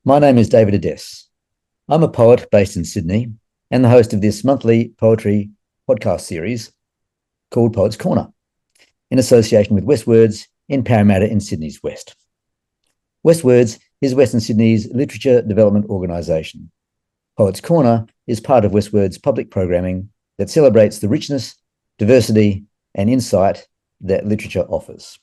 My name is David Adès. I'm a poet based in Sydney and the host of this monthly poetry podcast series called Poets Corner, in association with WestWords in Parramatta in Sydney's West. WestWords is Western Sydney's literature development organisation. Poets Corner is part of WestWords' public programming that celebrates the richness, diversity and insight that literature offers.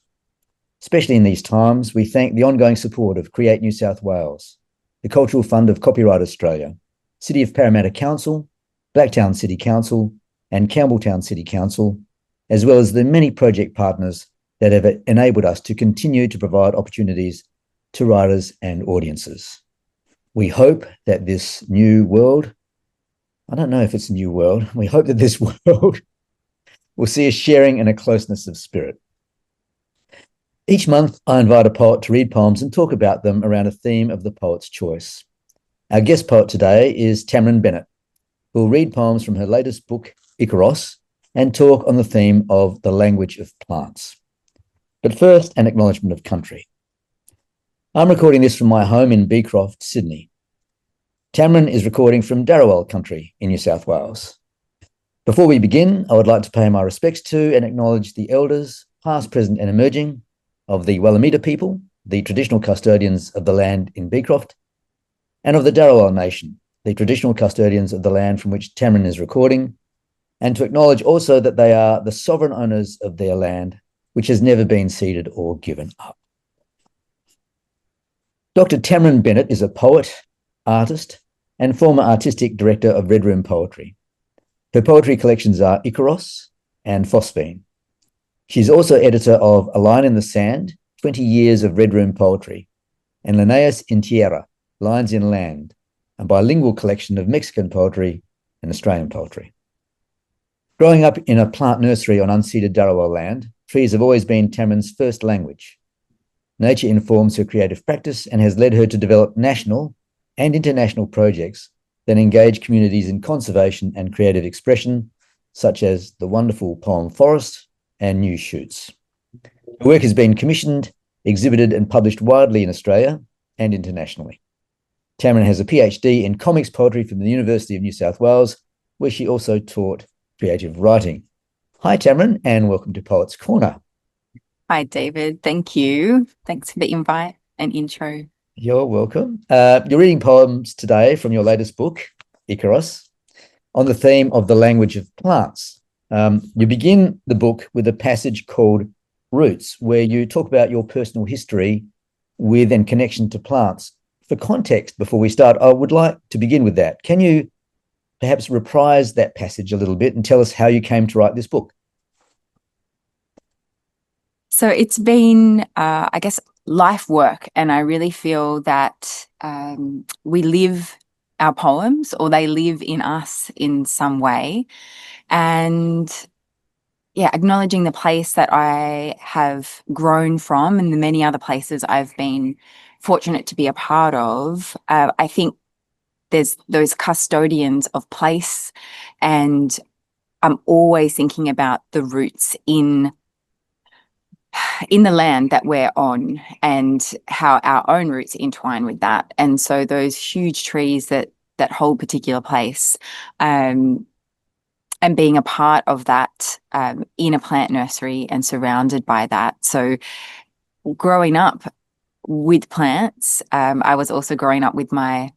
Especially in these times, we thank the ongoing support of Create New South Wales, the Cultural Fund of Copyright Australia, City of Parramatta Council, Blacktown City Council and Campbelltown City Council, as well as the many project partners that have enabled us to continue to provide opportunities to writers and audiences. We hope that this new world, I don't know if it's a new world, we hope that this world will see a sharing and a closeness of spirit. Each month, I invite a poet to read poems and talk about them around a theme of the poet's choice. Our guest poet today is Tamryn Bennett, who will read poems from her latest book, Icaros, and talk on the theme of the language of plants. But first, an acknowledgement of country. I'm recording this from my home in Beecroft, Sydney. Tamryn is recording from Dharawal country in New South Wales. Before we begin, I would like to pay my respects to and acknowledge the elders, past, present and emerging, of the Wallamita people, the traditional custodians of the land in Beecroft, and of the Dharawal nation, the traditional custodians of the land from which Tamryn is recording, and to acknowledge also that they are the sovereign owners of their land, which has never been ceded or given up. Dr. Tamryn Bennett is a poet, artist, and former artistic director of Red Room Poetry. Her poetry collections are Icaros and Phosphene. She's also editor of A Line in the Sand, 20 Years of Red Room Poetry, and Líneas in Tierra, Lines in Land, a bilingual collection of Mexican poetry and Australian poetry. Growing up in a plant nursery on unceded Dharawal land, trees have always been Tamryn's first language. Nature informs her creative practice and has led her to develop national and international projects that engage communities in conservation and creative expression, such as the wonderful poem Forest and New Shoots. Her work has been commissioned, exhibited and published widely in Australia and internationally. Tamryn has a PhD in comics poetry from the University of New South Wales, where she also taught creative writing. Hi, Tamryn, and welcome to Poets Corner. Hi, David. Thank you. Thanks for the invite and intro. You're welcome. You're reading poems today from your latest book, Icaros, on the theme of the language of plants. You begin the book with a passage called Roots, where you talk about your personal history with and connection to plants. For context, before we start, I would like to begin with that. Can you perhaps reprise that passage a little bit and tell us how you came to write this book? So it's been, I guess, life work, and I really feel that we live our poems, or they live in us in some way. And yeah, acknowledging the place that I have grown from and the many other places I've been fortunate to be a part of, I think there's those custodians of place, and I'm always thinking about the roots in the land that we're on and how our own roots entwine with that. And so those huge trees that hold particular place, and being a part of that in a plant nursery and surrounded by that. So growing up with plants, I was also growing up with my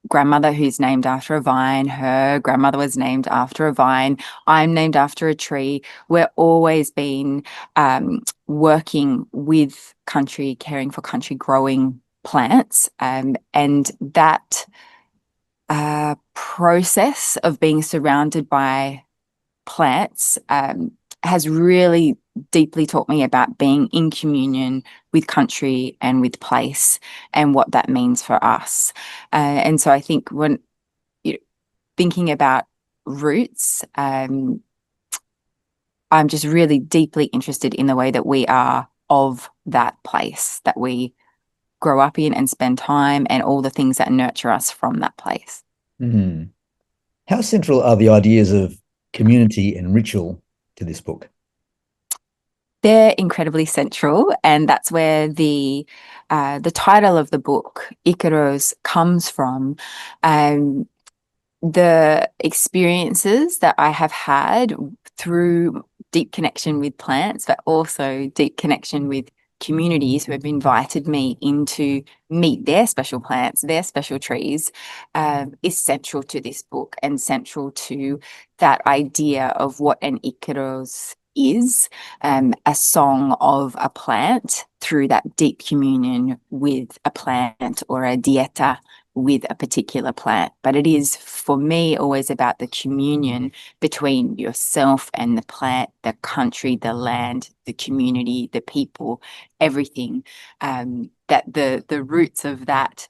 grandmother, who's named after a vine. Her grandmother was named after a vine. I'm named after a tree. We're always been working with country, caring for country, growing plants. And that process of being surrounded by plants has really deeply taught me about being in communion with country and with place and what that means for us. And so I think when thinking about roots, I'm just really deeply interested in the way that we are of that place that we grow up in and spend time, and all the things that nurture us from that place. Mm-hmm. How central are the ideas of community and ritual to this book? They're incredibly central, and that's where the title of the book, Icaros, comes from. The experiences that I have had through deep connection with plants, but also deep connection with communities who have invited me in to meet their special plants, their special trees, is central to this book and central to that idea of what an Icaros is, a song of a plant through that deep communion with a plant, or a dieta with a particular plant. But it is, for me, always about the communion between yourself and the plant, the country, the land, the community, the people, everything, that the roots of that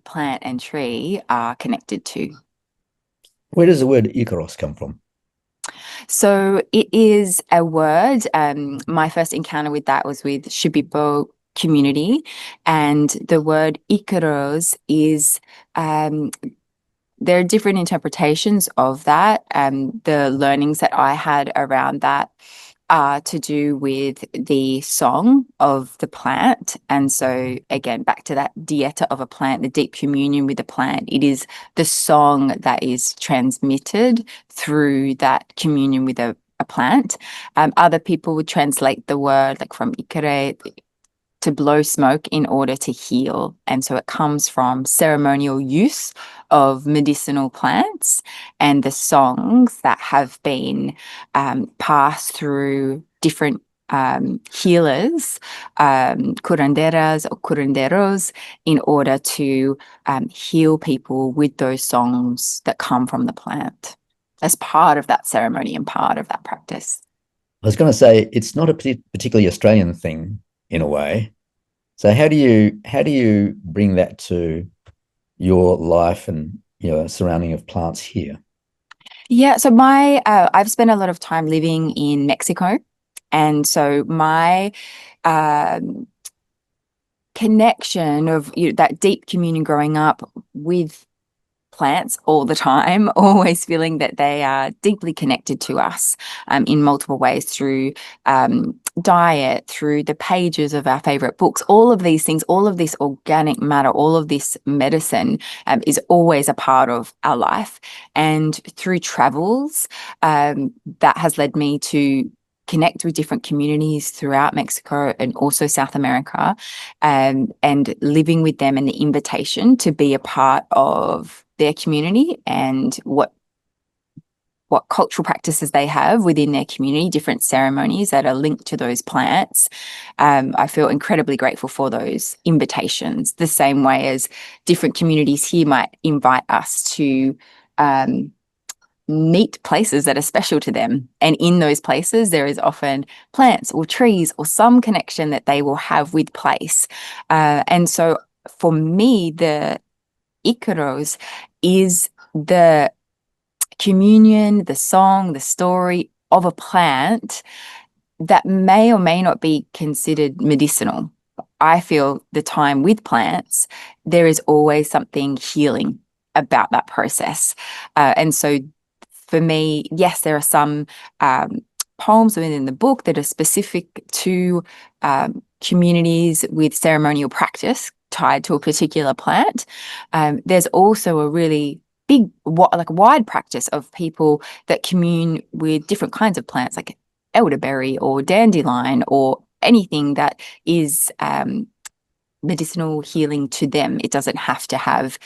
plant and tree are connected to. Where does the word Icaros come from? So it is a word. My first encounter with that was with Shipibo community, and the word Icaros is, there are different interpretations of that. The learnings that I had around that are to do with the song of the plant. And so again, back to that dieta of a plant, the deep communion with the plant, it is the song that is transmitted through that communion with a plant. Other people would translate the word, like from ikare, to blow smoke in order to heal. And so it comes from ceremonial use of medicinal plants and the songs that have been passed through different healers, curanderas or curanderos, in order to heal people with those songs that come from the plant as part of that ceremony and part of that practice. I was going to say it's not a particularly Australian thing in a way. So how do you bring that to your life and your surrounding of plants here? Yeah, so I've spent a lot of time living in Mexico, and so my connection of that deep communion growing up with plants all the time, always feeling that they are deeply connected to us in multiple ways, through diet, through the pages of our favorite books, all of these things, all of this organic matter, all of this medicine is always a part of our life. And through travels, that has led me to connect with different communities throughout Mexico and also South America, and living with them, and the invitation to be a part of their community and what cultural practices they have within their community, different ceremonies that are linked to those plants. I feel incredibly grateful for those invitations, the same way as different communities here might invite us to meet places that are special to them. And in those places, there is often plants or trees or some connection that they will have with place. And so for me, the Icaros is the communion, the song, the story of a plant that may or may not be considered medicinal. I feel the time with plants, there is always something healing about that process. And so for me, yes, there are some poems within the book that are specific to communities with ceremonial practice tied to a particular plant. There's also a really big, wide practice of people that commune with different kinds of plants, like elderberry or dandelion or anything that is medicinal healing to them. It doesn't have to have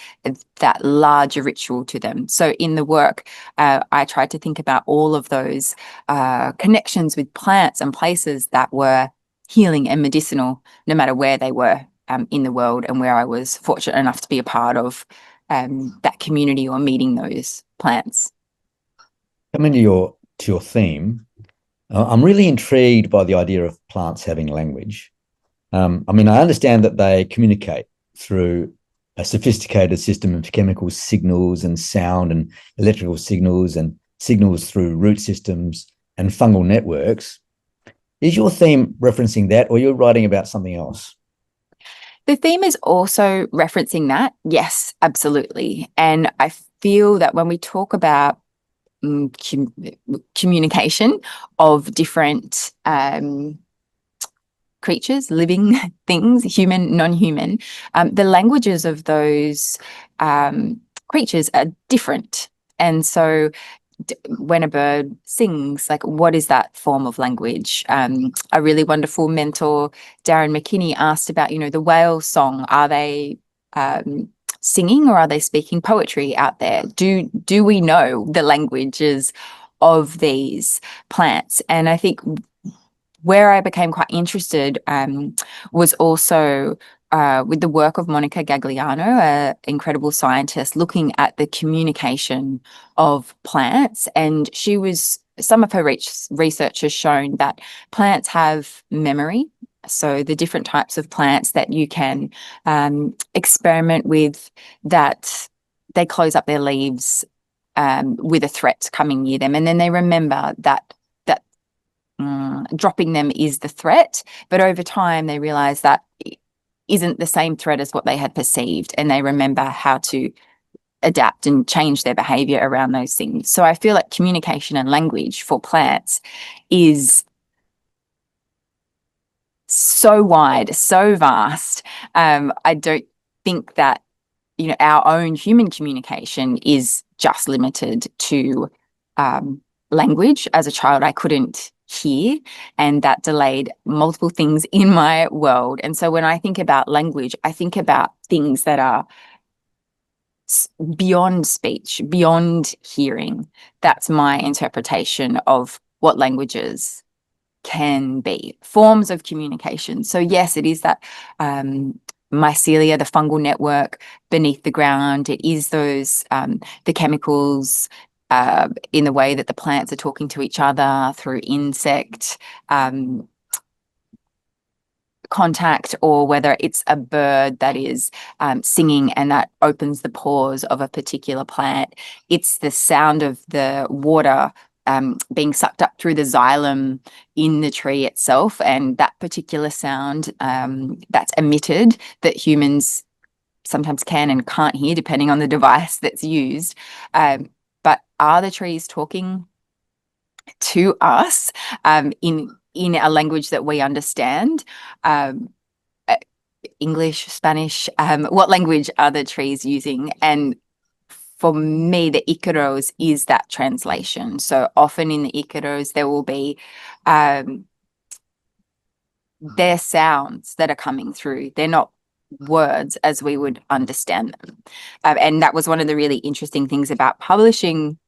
that larger ritual to them. So in the work, I tried to think about all of those connections with plants and places that were healing and medicinal, no matter where they were in the world, and where I was fortunate enough to be a part of that community or meeting those plants. Coming to your theme, I'm really intrigued by the idea of plants having language. I mean, I understand that they communicate through a sophisticated system of chemical signals and sound and electrical signals and signals through root systems and fungal networks. Is your theme referencing that, or you're writing about something else? The theme is also referencing that. Yes, absolutely. And I feel that when we talk about communication of different creatures, living things, human, non-human, the languages of those creatures are different. And so when a bird sings, like, what is that form of language? A really wonderful mentor, Darren McKinney, asked about, the whale song. Are they singing, or are they speaking poetry out there? Do we know the languages of these plants? And I think where I became quite interested was also with the work of Monica Gagliano, an incredible scientist, looking at the communication of plants. And some of her research has shown that plants have memory. So the different types of plants that you can experiment with, that they close up their leaves with a threat coming near them, and then they remember that dropping them is the threat, but over time they realize that isn't the same threat as what they had perceived, and they remember how to adapt and change their behavior around those things. So I feel like communication and language for plants is so wide, so vast. I don't think that our own human communication is just limited to language. As a child, I couldn't hear, and that delayed multiple things in my world. And so when I think about language, I think about things that are beyond speech, beyond hearing. That's my interpretation of what languages can be, forms of communication. So yes, it is that mycelia, the fungal network beneath the ground. It is those the chemicals in the way that the plants are talking to each other through insect contact, or whether it's a bird that is singing and that opens the pores of a particular plant. It's the sound of the water being sucked up through the xylem in the tree itself, and that particular sound that's emitted that humans sometimes can and can't hear depending on the device that's used. But are the trees talking to us in a language that we understand? English, Spanish, what language are the trees using? And for me, the Icaros is that translation. So often in the Icaros, there will be their sounds that are coming through. They're not words as we would understand them. And that was one of the really interesting things about publishing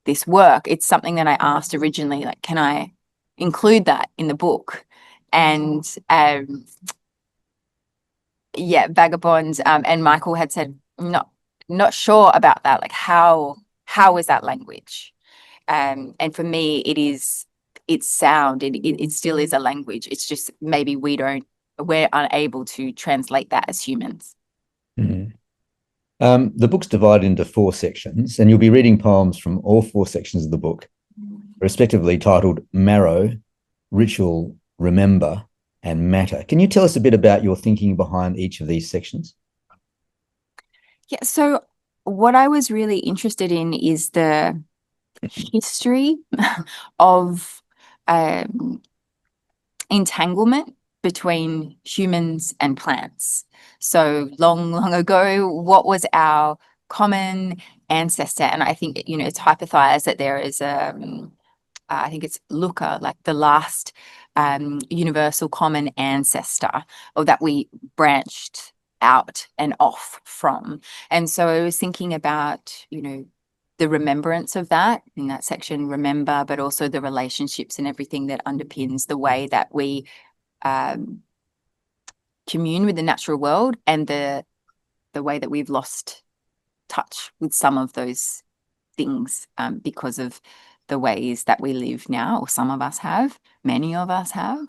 this work. It's something that I asked originally, like, can I include that in the book? And Vagabonds and Michael had said, not sure about that. Like, how is that language? And for me, it's sound. It still is a language. It's just maybe we're unable to translate that as humans. Mm-hmm. The book's divided into 4 sections, and you'll be reading poems from all 4 sections of the book, respectively titled Marrow, Ritual, Remember, and Matter. Can you tell us a bit about your thinking behind each of these sections? Yeah, so what I was really interested in is the history of entanglement between humans and plants. So long ago, what was our common ancestor? And I think, it's hypothesized that there is I think it's Luca, like the last universal common ancestor, or that we branched out and off from. And so I was thinking about, the remembrance of that in that section, remember, but also the relationships and everything that underpins the way that we commune with the natural world, and the way that we've lost touch with some of those things because of the ways that we live now, or some of us have, many of us have.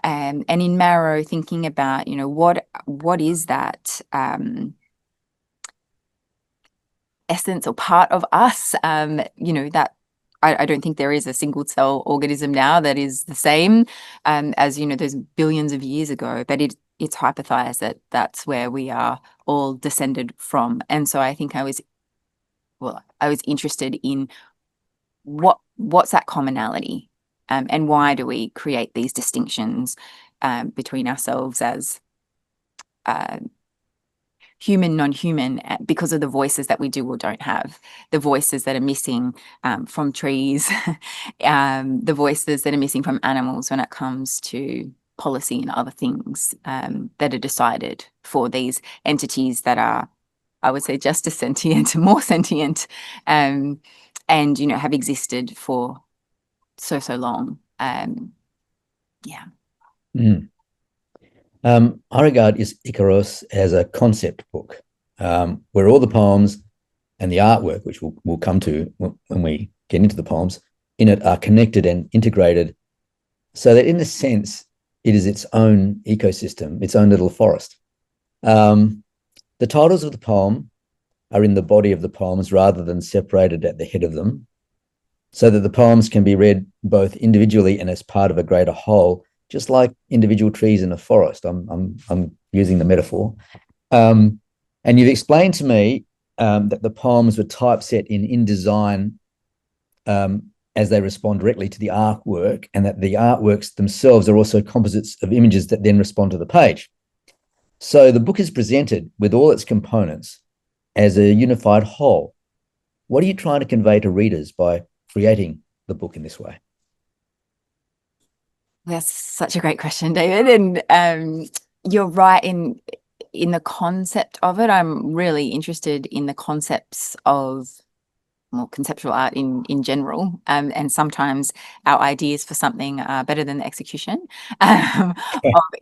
And in Marrow, thinking about, what is that essence or part of us, that I don't think there is a single cell organism now that is the same as, those billions of years ago, but it's hypothesized that that's where we are all descended from. And so I think I was interested in what's that commonality, and why do we create these distinctions between ourselves as human, non-human, because of the voices that we do or don't have, the voices that are missing from trees, the voices that are missing from animals when it comes to policy and other things that are decided for these entities that are, I would say, just as sentient, more sentient, and, you know, have existed for so long. Yeah. I regard Icaros as a concept book, where all the poems and the artwork, which we'll come to when we get into the poems, in it are connected and integrated, so that in a sense, it is its own ecosystem, its own little forest. The titles of the poem are in the body of the poems rather than separated at the head of them, so that the poems can be read both individually and as part of a greater whole, just like individual trees in a forest. I'm using the metaphor. And you've explained to me that the poems were typeset in InDesign as they respond directly to the artwork, and that the artworks themselves are also composites of images that then respond to the page. So the book is presented with all its components as a unified whole. What are you trying to convey to readers by creating the book in this way? That's such a great question, David. And you're right in the concept of it. I'm really interested in the concepts of more conceptual art in general. And sometimes our ideas for something are better than the execution of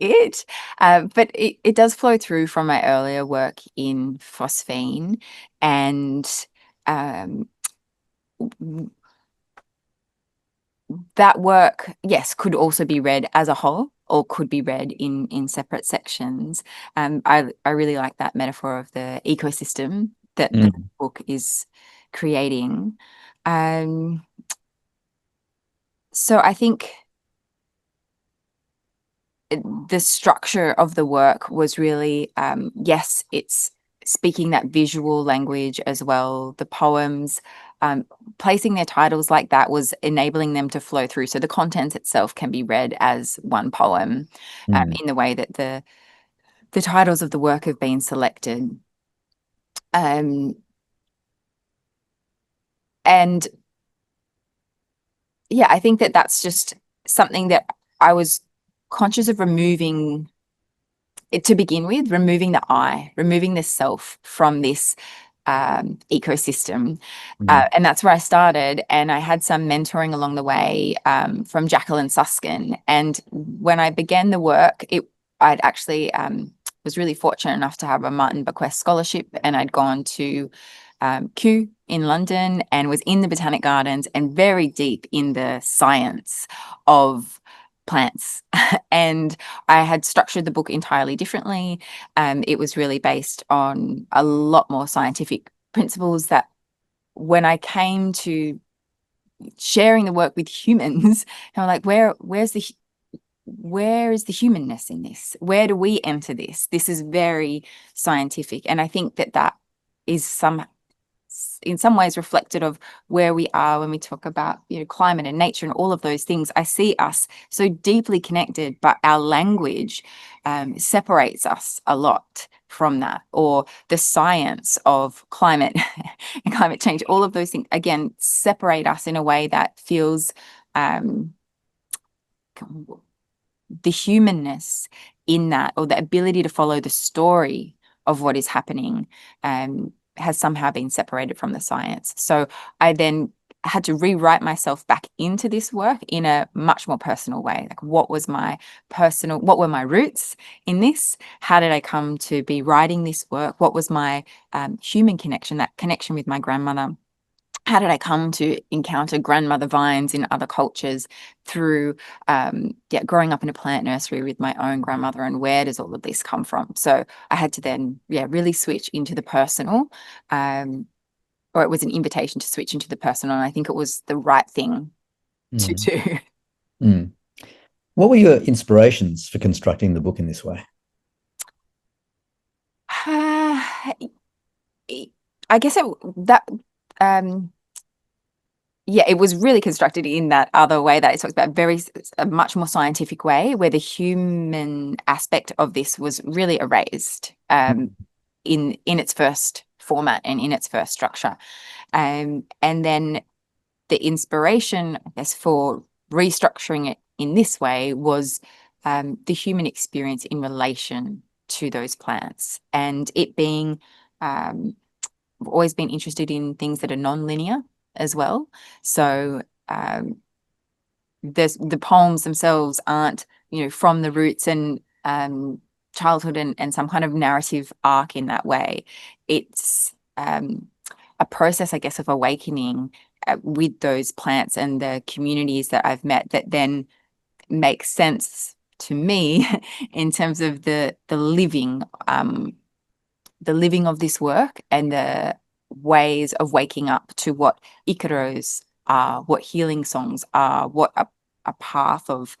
it. But it does flow through from my earlier work in phosphene. And that work, yes, could also be read as a whole or could be read in separate sections. I really like that metaphor of the ecosystem that the book is creating. So I think the structure of the work was really, yes, it's speaking that visual language as well. The poems, placing their titles like that was enabling them to flow through. So the content itself can be read as one poem in the way that the titles of the work have been selected. And yeah, I think that that's just something that I was conscious of removing it to begin with, removing the I, removing the self from this ecosystem. And that's where I started. And I had some mentoring along the way from Jacqueline Suskin. And when I began the work, I'd actually was really fortunate enough to have a Martin Bequest scholarship, and I'd gone to Kew in London and was in the Botanic Gardens and very deep in the science of plants. And I had structured the book entirely differently. It was really based on a lot more scientific principles that when I came to sharing the work with humans, I'm like, where is the humanness in this? Where do we enter this? This is very scientific. And I think that is in some ways reflected of where we are when we talk about, you know, climate and nature and all of those things. I see us so deeply connected, but our language separates us a lot from that, or the science of climate and climate change. All of those things, again, separate us in a way that feels the humanness in that, or the ability to follow the story of what is happening has somehow been separated from the science. So I then had to rewrite myself back into this work in a much more personal way. Like, what were my roots in this? How did I come to be writing this work? What was my human connection, that connection with my grandmother? How did I come to encounter grandmother vines in other cultures through growing up in a plant nursery with my own grandmother, and where does all of this come from? So I had to then really switch into the personal, or it was an invitation to switch into the personal, and I think it was the right thing to do. What were your inspirations for constructing the book in this way? I guess yeah, it was really constructed in that other way that it talks about, a much more scientific way, where the human aspect of this was really erased in its first format and in its first structure. And then the inspiration, I guess, for restructuring it in this way was the human experience in relation to those plants, and it being I've always been interested in things that are non-linear as well. So the poems themselves aren't, from the roots and childhood and some kind of narrative arc in that way. It's a process, I guess, of awakening with those plants and the communities that I've met that then makes sense to me in terms of the living of this work and the ways of waking up to what Icaros are, what healing songs are, what a path of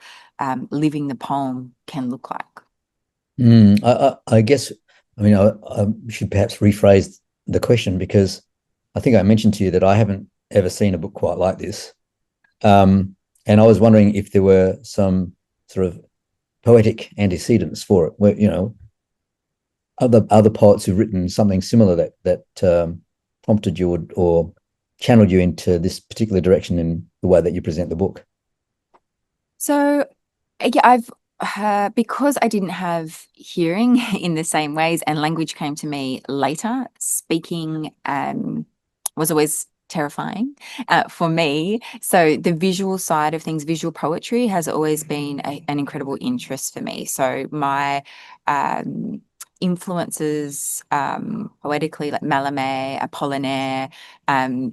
living the poem can look like. I guess, I mean, I should perhaps rephrase the question, because I think I mentioned to you that I haven't ever seen a book quite like this. And I was wondering if there were some sort of poetic antecedents for it, where, other poets who've written something similar that prompted you or channeled you into this particular direction in the way that you present the book. So, yeah, because I didn't have hearing in the same ways and language came to me later, speaking was always terrifying for me. So the visual side of things, visual poetry, has always been an incredible interest for me. So my influences poetically, like Mallarmé, Apollinaire,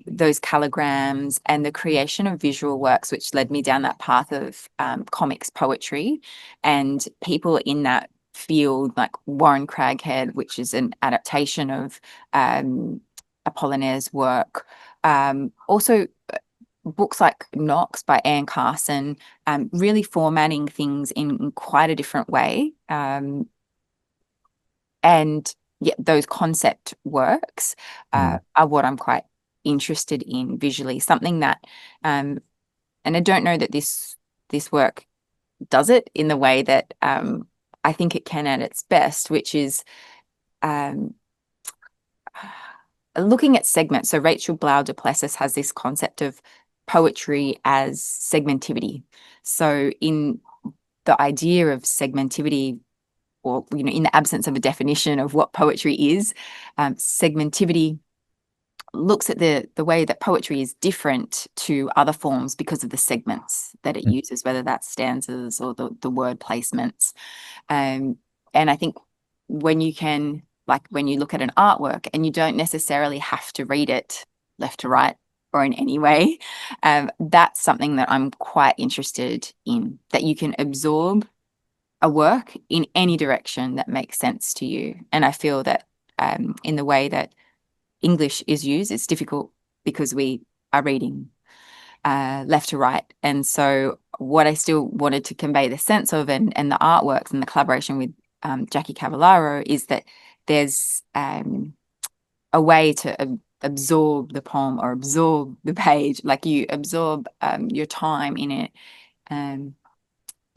those calligrams, and the creation of visual works, which led me down that path of comics poetry, and people in that field like Warren Craghead, which is an adaptation of Apollinaire's work. Also books like Knox by Anne Carson, really formatting things in quite a different way. And yeah, those concept works are what I'm quite interested in visually. Something that, and I don't know that this work does it in the way that I think it can at its best, which is looking at segments. So Rachel Blau du Plessis has this concept of poetry as segmentivity. So in the idea of segmentivity, or in the absence of a definition of what poetry is, segmentivity looks at the way that poetry is different to other forms because of the segments that it uses, whether that's stanzas or the word placements. And I think when you look at an artwork and you don't necessarily have to read it left to right or in any way, that's something that I'm quite interested in, that you can absorb a work in any direction that makes sense to you. And I feel that in the way that English is used, it's difficult because we are reading left to right. And so what I still wanted to convey the sense of and the artworks and the collaboration with Jackie Cavallaro is that there's a way to absorb the poem or absorb the page, like you absorb your time in it,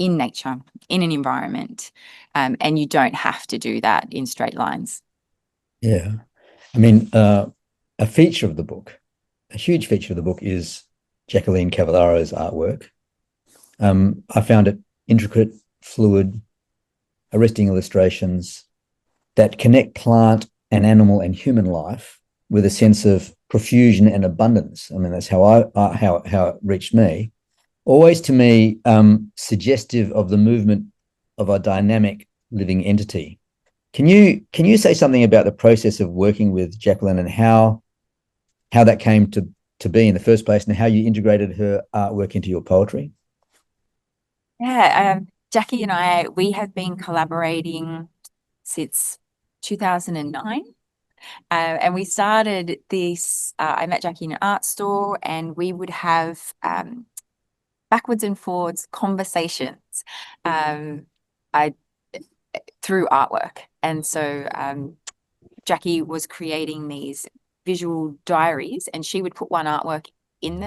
in nature, in an environment, and you don't have to do that in straight lines. Yeah. I mean, a feature of the book, a huge feature of the book, is Jacqueline Cavallaro's artwork. I found it intricate, fluid, arresting illustrations that connect plant and animal and human life with a sense of profusion and abundance. I mean, that's how how it reached me. Always, to me, suggestive of the movement of a dynamic living entity. Can you say something about the process of working with Jacqueline and how that came to be in the first place, and how you integrated her artwork into your poetry? Yeah, Jackie and we have been collaborating since 2009. And we started this, I met Jackie in an art store, and we would have backwards and forwards conversations through artwork. And so Jackie was creating these visual diaries, and she would put one artwork in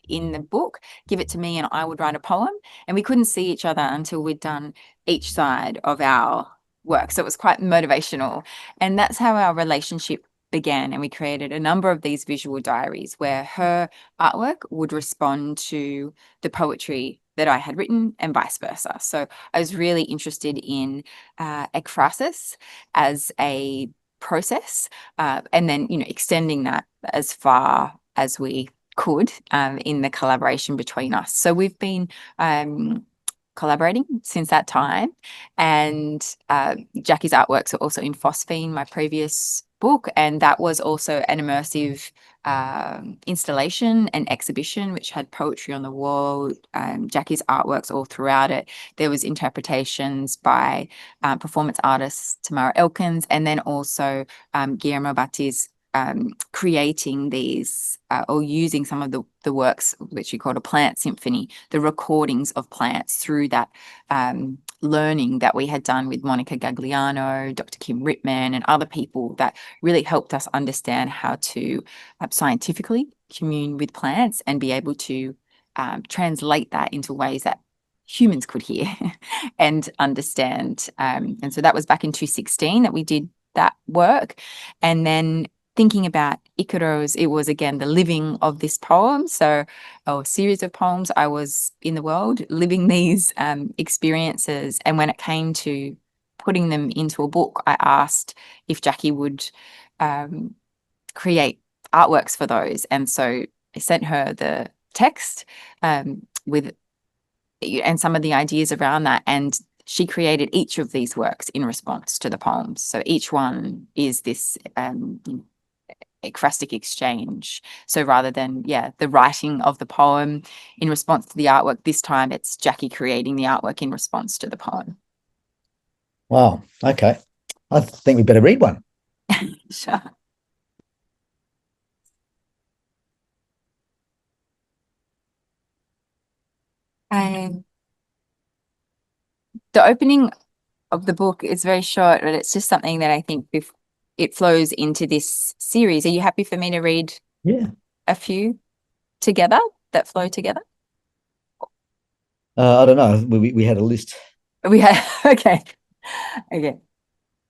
in the book, give it to me, and I would write a poem. And we couldn't see each other until we'd done each side of our work. So it was quite motivational. And that's how our relationship began. And we created a number of these visual diaries where her artwork would respond to the poetry that I had written and vice versa. So I was really interested in ekphrasis as a process, and then, extending that as far as we could in the collaboration between us. So we've been collaborating since that time, and Jackie's artworks are also in Phosphene, my previous book, and that was also an immersive installation and exhibition which had poetry on the wall, Jackie's artworks all throughout it. There was interpretations by performance artist Tamara Elkins, and then also Guillermo Batiz creating these or using some of the works which we called a plant symphony, the recordings of plants through that learning that we had done with Monica Gagliano, Dr. Kim Rittman, and other people that really helped us understand how to scientifically commune with plants and be able to translate that into ways that humans could hear and understand. And so that was back in 2016 that we did that work. And then thinking about Icaros, it was again the living of this poem. So a series of poems, I was in the world living these experiences. And when it came to putting them into a book, I asked if Jackie would create artworks for those. And so I sent her the text with and some of the ideas around that. And she created each of these works in response to the poems. So each one is this ekphrastic exchange. So rather than, the writing of the poem in response to the artwork, this time it's Jackie creating the artwork in response to the poem. Wow. Okay. I think we better read one. Sure. The opening of the book is very short, but it's just something that I think it flows into this series. Are you happy for me to read a few together that flow together? I don't know. We had a list. We had okay.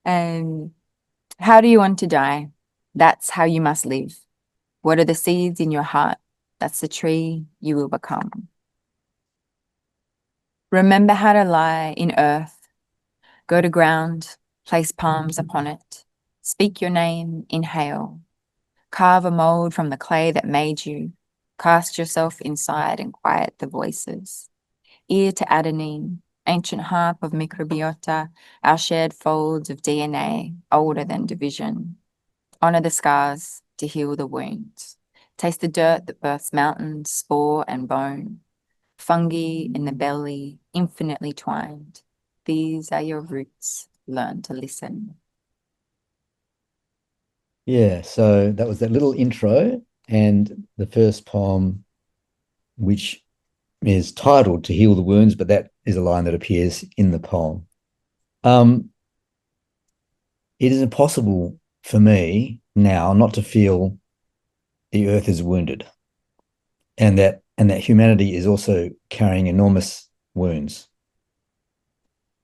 How do you want to die? That's how you must live. What are the seeds in your heart? That's the tree you will become. Remember how to lie in earth. Go to ground, place palms upon it. Speak your name, inhale. Carve a mold from the clay that made you. Cast yourself inside and quiet the voices. Ear to adenine, ancient harp of microbiota, our shared folds of DNA, older than division. Honor the scars to heal the wounds. Taste the dirt that births mountains, spore and bone. Fungi in the belly, infinitely twined. These are your roots. Learn to listen. Yeah, so that was that little intro, and the first poem, which is titled To Heal the Wounds, but that is a line that appears in the poem. It is impossible for me now not to feel the earth is wounded, and that humanity is also carrying enormous wounds.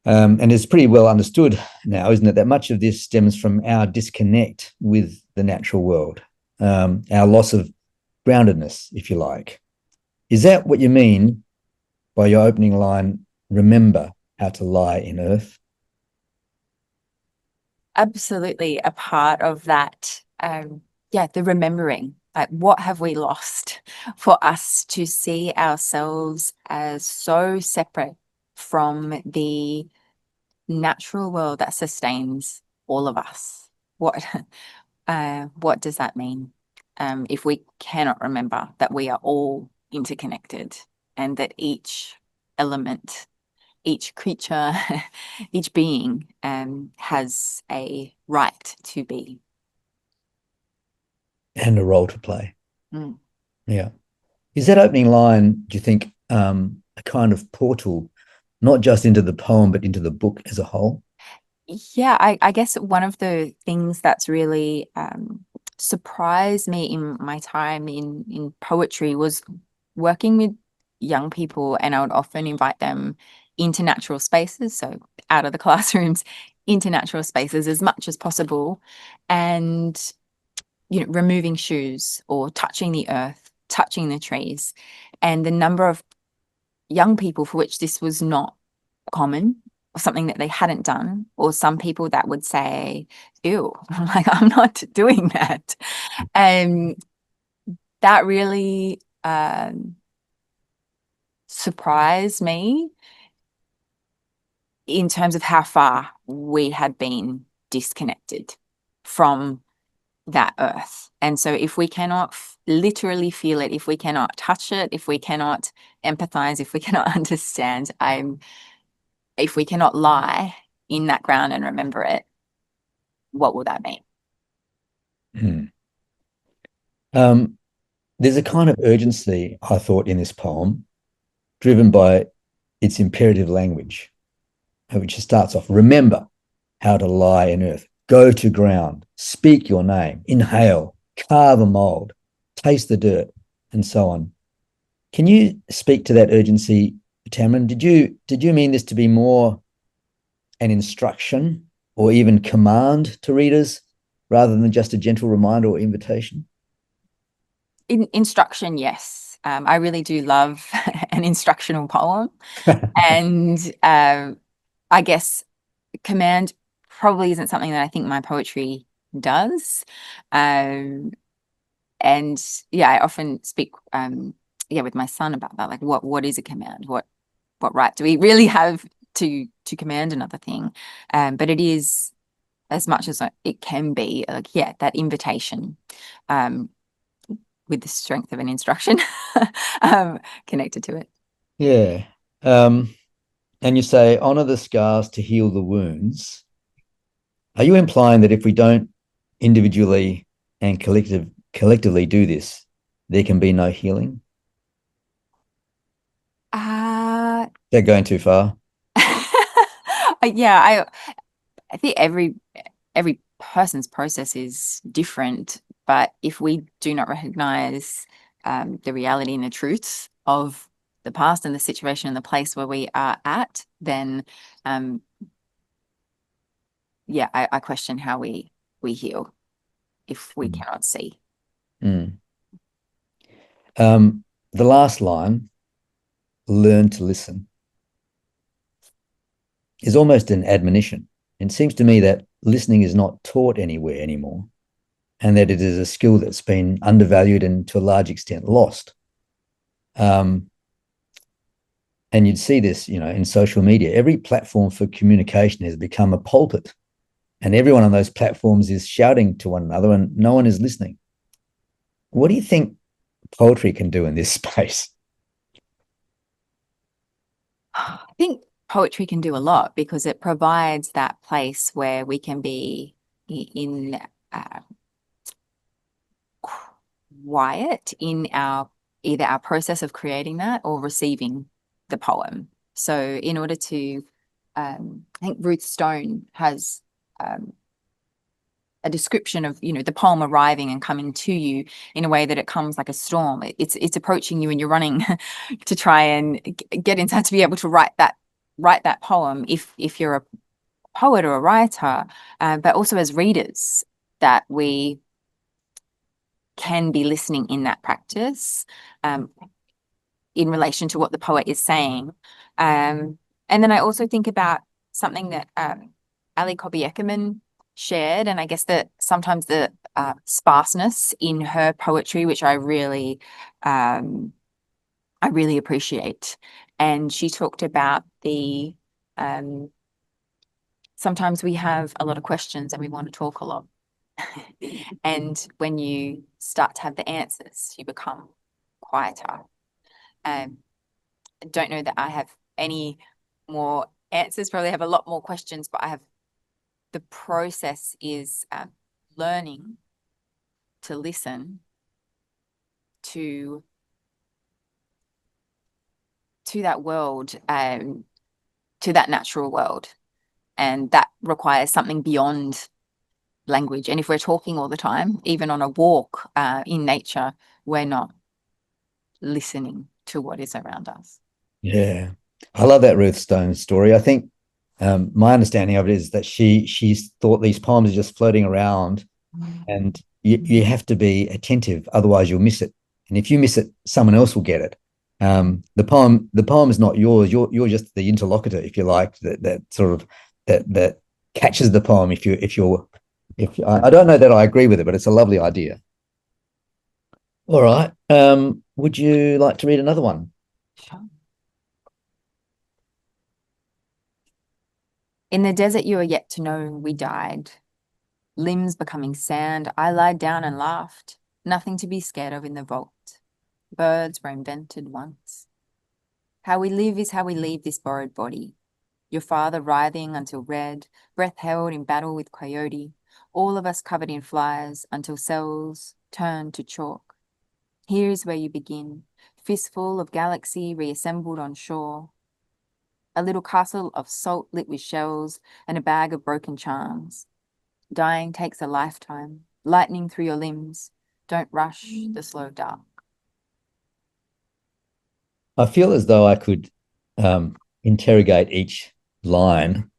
And it's pretty well understood now, isn't it, that much of this stems from our disconnect with the natural world, our loss of groundedness, if you like. Is that what you mean by your opening line, remember how to lie in earth? Absolutely a part of that, the remembering. Like, what have we lost for us to see ourselves as so separate from the natural world that sustains all of us? What does that mean if we cannot remember that we are all interconnected and that each element, each creature, each being has a right to be And a role to play. Mm. Yeah. Is that opening line, do you think, a kind of portal, not just into the poem, but into the book as a whole? Yeah, I guess one of the things that's really surprised me in my time in poetry was working with young people, and I would often invite them into natural spaces, so out of the classrooms, into natural spaces as much as possible, and removing shoes or touching the earth, touching the trees. And the number of young people for which this was not common, or something that they hadn't done, or some people that would say, ew, like, I'm not doing that. And that really surprised me in terms of how far we had been disconnected from that earth. And so if we cannot literally feel it, if we cannot touch it, if we cannot empathize, if we cannot understand, if we cannot lie in that ground and remember it, what will that mean? There's a kind of urgency, I thought, in this poem, driven by its imperative language, which starts off, remember how to lie in earth, go to ground, speak your name, inhale, carve a mold, taste the dirt, and so on. Can you speak to that urgency, Tamryn? Did you mean this to be more an instruction or even command to readers rather than just a gentle reminder or invitation? Instruction, yes. I really do love an instructional poem. And I guess command probably isn't something that I think my poetry does. And yeah, I often speak with my son about that. Like, what is a command? What right do we really have to command another thing? But it is, as much as it can be, like, yeah, that invitation with the strength of an instruction connected to it. Yeah. And you say, honor the scars to heal the wounds. Are you implying that if we don't individually and collectively do this, there can be no healing? They're going too far. Yeah, I think every person's process is different, but if we do not recognize the reality and the truth of the past and the situation and the place where we are at, then I question how we heal if we cannot see. The last line, learn to listen, is almost an admonition. It seems to me that listening is not taught anywhere anymore, and that it is a skill that's been undervalued and to a large extent lost. And you'd see this, in social media. Every platform for communication has become a pulpit, and everyone on those platforms is shouting to one another, and no one is listening. What do you think poetry can do in this space? I think poetry can do a lot because it provides that place where we can be in quiet in either our process of creating that or receiving the poem. So in order to, I think Ruth Stone has a description of, the poem arriving and coming to you in a way that it comes like a storm. It's approaching you and you're running to try and get inside to be able to write that poem if you're a poet or a writer, but also as readers, that we can be listening in that practice in relation to what the poet is saying. And then I also think about something that Ali Cobby Eckermann shared, and I guess that sometimes the sparseness in her poetry, which I really appreciate. And she talked about the sometimes we have a lot of questions and we want to talk a lot. And when you start to have the answers, you become quieter. I don't know that I have any more answers, probably have a lot more questions, but the process is learning to listen to that world, to that natural world. And that requires something beyond language. And if we're talking all the time, even on a walk in nature, we're not listening. to what is around us. Yeah, I love that Ruth Stone story. I think my understanding of it is that she's thought these poems are just floating around, and you have to be attentive, otherwise you'll miss it. And if you miss it, someone else will get it. The poem is not yours. You're just the interlocutor, if you like, that sort of that catches the poem. If I don't know that I agree with it, but it's a lovely idea. All right. Would you like to read another one? Sure. In the desert you are yet to know, we died. Limbs becoming sand, I lied down and laughed. Nothing to be scared of in the vault. Birds were invented once. How we live is how we leave this borrowed body. Your father writhing until red, breath held in battle with coyote, all of us covered in flies until cells turned to chalk. Here is where you begin, fistful of galaxy reassembled on shore. A little castle of salt lit with shells and a bag of broken charms. Dying takes a lifetime, lightning through your limbs. Don't rush the slow dark. I feel as though I could interrogate each line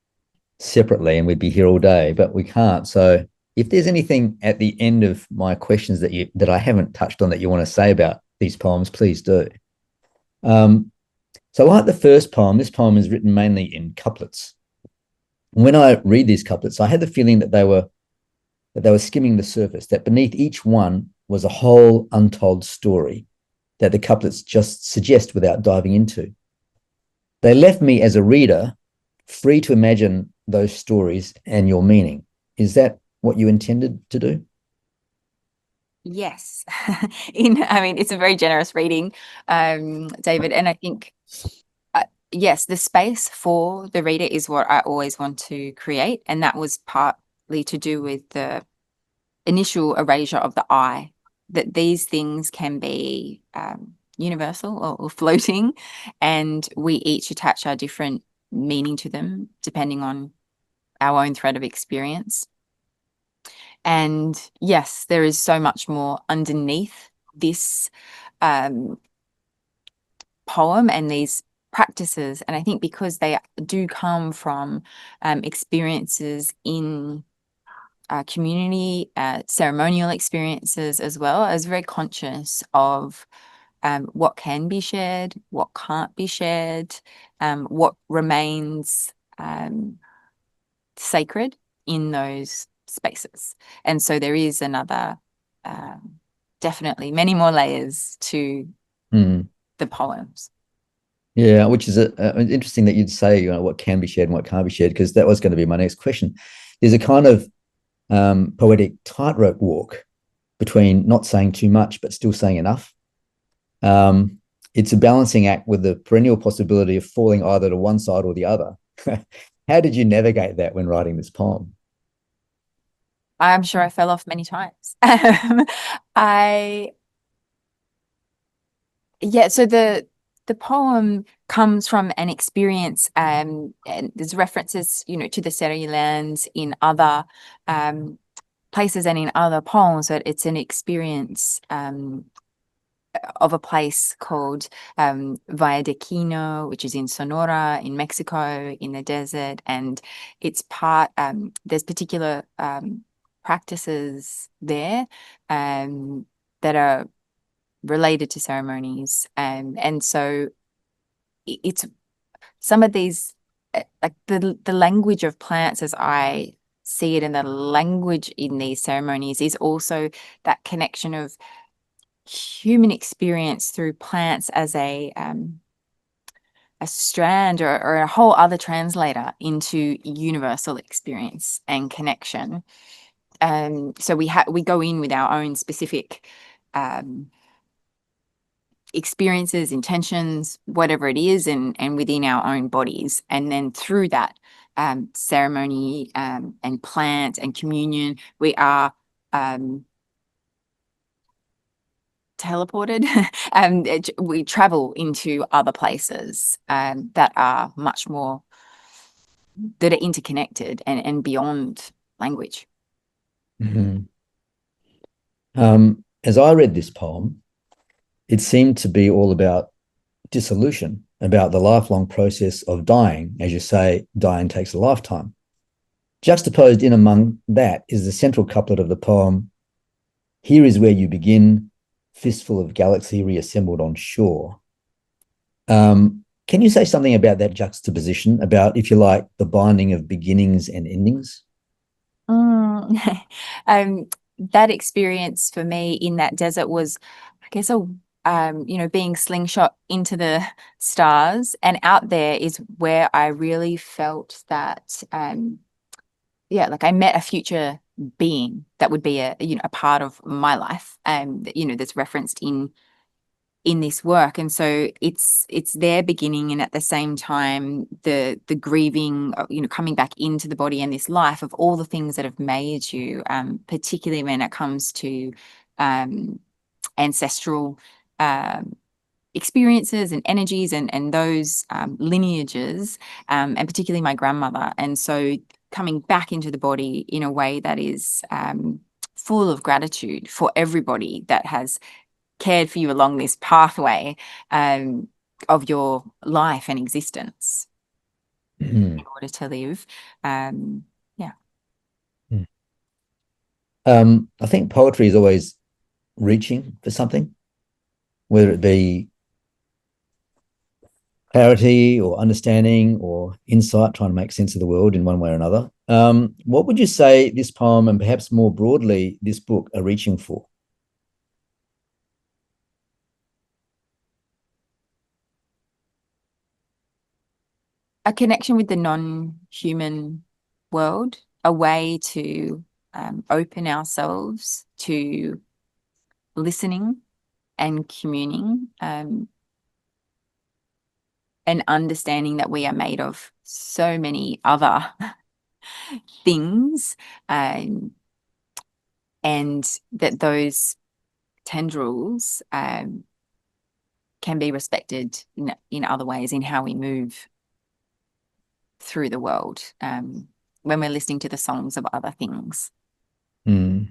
separately and we'd be here all day, but we can't. So if there's anything at the end of my questions that I haven't touched on that you want to say about these poems, please do. So like the first poem, this poem is written mainly in couplets. When I read these couplets, I had the feeling that they were skimming the surface, that beneath each one was a whole untold story that the couplets just suggest without diving into. They left me as a reader free to imagine those stories and your meaning. Is that what you intended to do? Yes. It's a very generous reading, David, and I think yes, the space for the reader is what I always want to create, and that was partly to do with the initial erasure of the I, that these things can be universal or floating, and we each attach our different meaning to them depending on our own thread of experience. And yes, there is so much more underneath this poem and these practices. And I think because they do come from experiences in community, ceremonial experiences as well, I was very conscious of what can be shared, what can't be shared, what remains sacred in those spaces. And so there is another, definitely many more layers to the poems. Yeah, which is interesting that you'd say, what can be shared and what can't be shared, because that was going to be my next question. There's a kind of poetic tightrope walk between not saying too much but still saying enough. It's a balancing act with the perennial possibility of falling either to one side or the other. How did you navigate that when writing this poem? I'm sure I fell off many times. So the poem comes from an experience, and there's references, to the Seri lands in other places and in other poems, but it's an experience of a place called Valle de Quino, which is in Sonora, in Mexico, in the desert, and it's there's particular practices there that are related to ceremonies, and so it's some of these, like the language of plants as I see it, and the language in these ceremonies is also that connection of human experience through plants as a strand or a whole other translator into universal experience and connection. So we go in with our own specific experiences, intentions, whatever it is, and within our own bodies. And then through that ceremony and plant and communion, we are teleported. We travel into other places that are much more, that are interconnected and beyond language. Mm-hmm. As I read this poem, it seemed to be all about dissolution, about the lifelong process of dying. As you say, dying takes a lifetime. Juxtaposed in among that is the central couplet of the poem, "Here is where you begin, fistful of galaxy reassembled on shore." Can you say something about that juxtaposition, about, if you like, the binding of beginnings and endings? That experience for me in that desert was, I guess, being slingshot into the stars, and out there is where I really felt that, like I met a future being that would be a part of my life, that's referenced in this work. And so it's their beginning, and at the same time the grieving, coming back into the body and this life of all the things that have made you, particularly when it comes to ancestral experiences and energies and those lineages, and particularly my grandmother. And so coming back into the body in a way that is full of gratitude for everybody that has cared for you along this pathway of your life and existence in order to live. I think poetry is always reaching for something, whether it be clarity or understanding or insight, trying to make sense of the world in one way or another. What would you say this poem, and perhaps more broadly this book, are reaching for? A connection with the non-human world, a way to open ourselves to listening and communing, and understanding that we are made of so many other things, and that those tendrils can be respected in other ways, in how we move through the world, when we're listening to the songs of other things. Okay.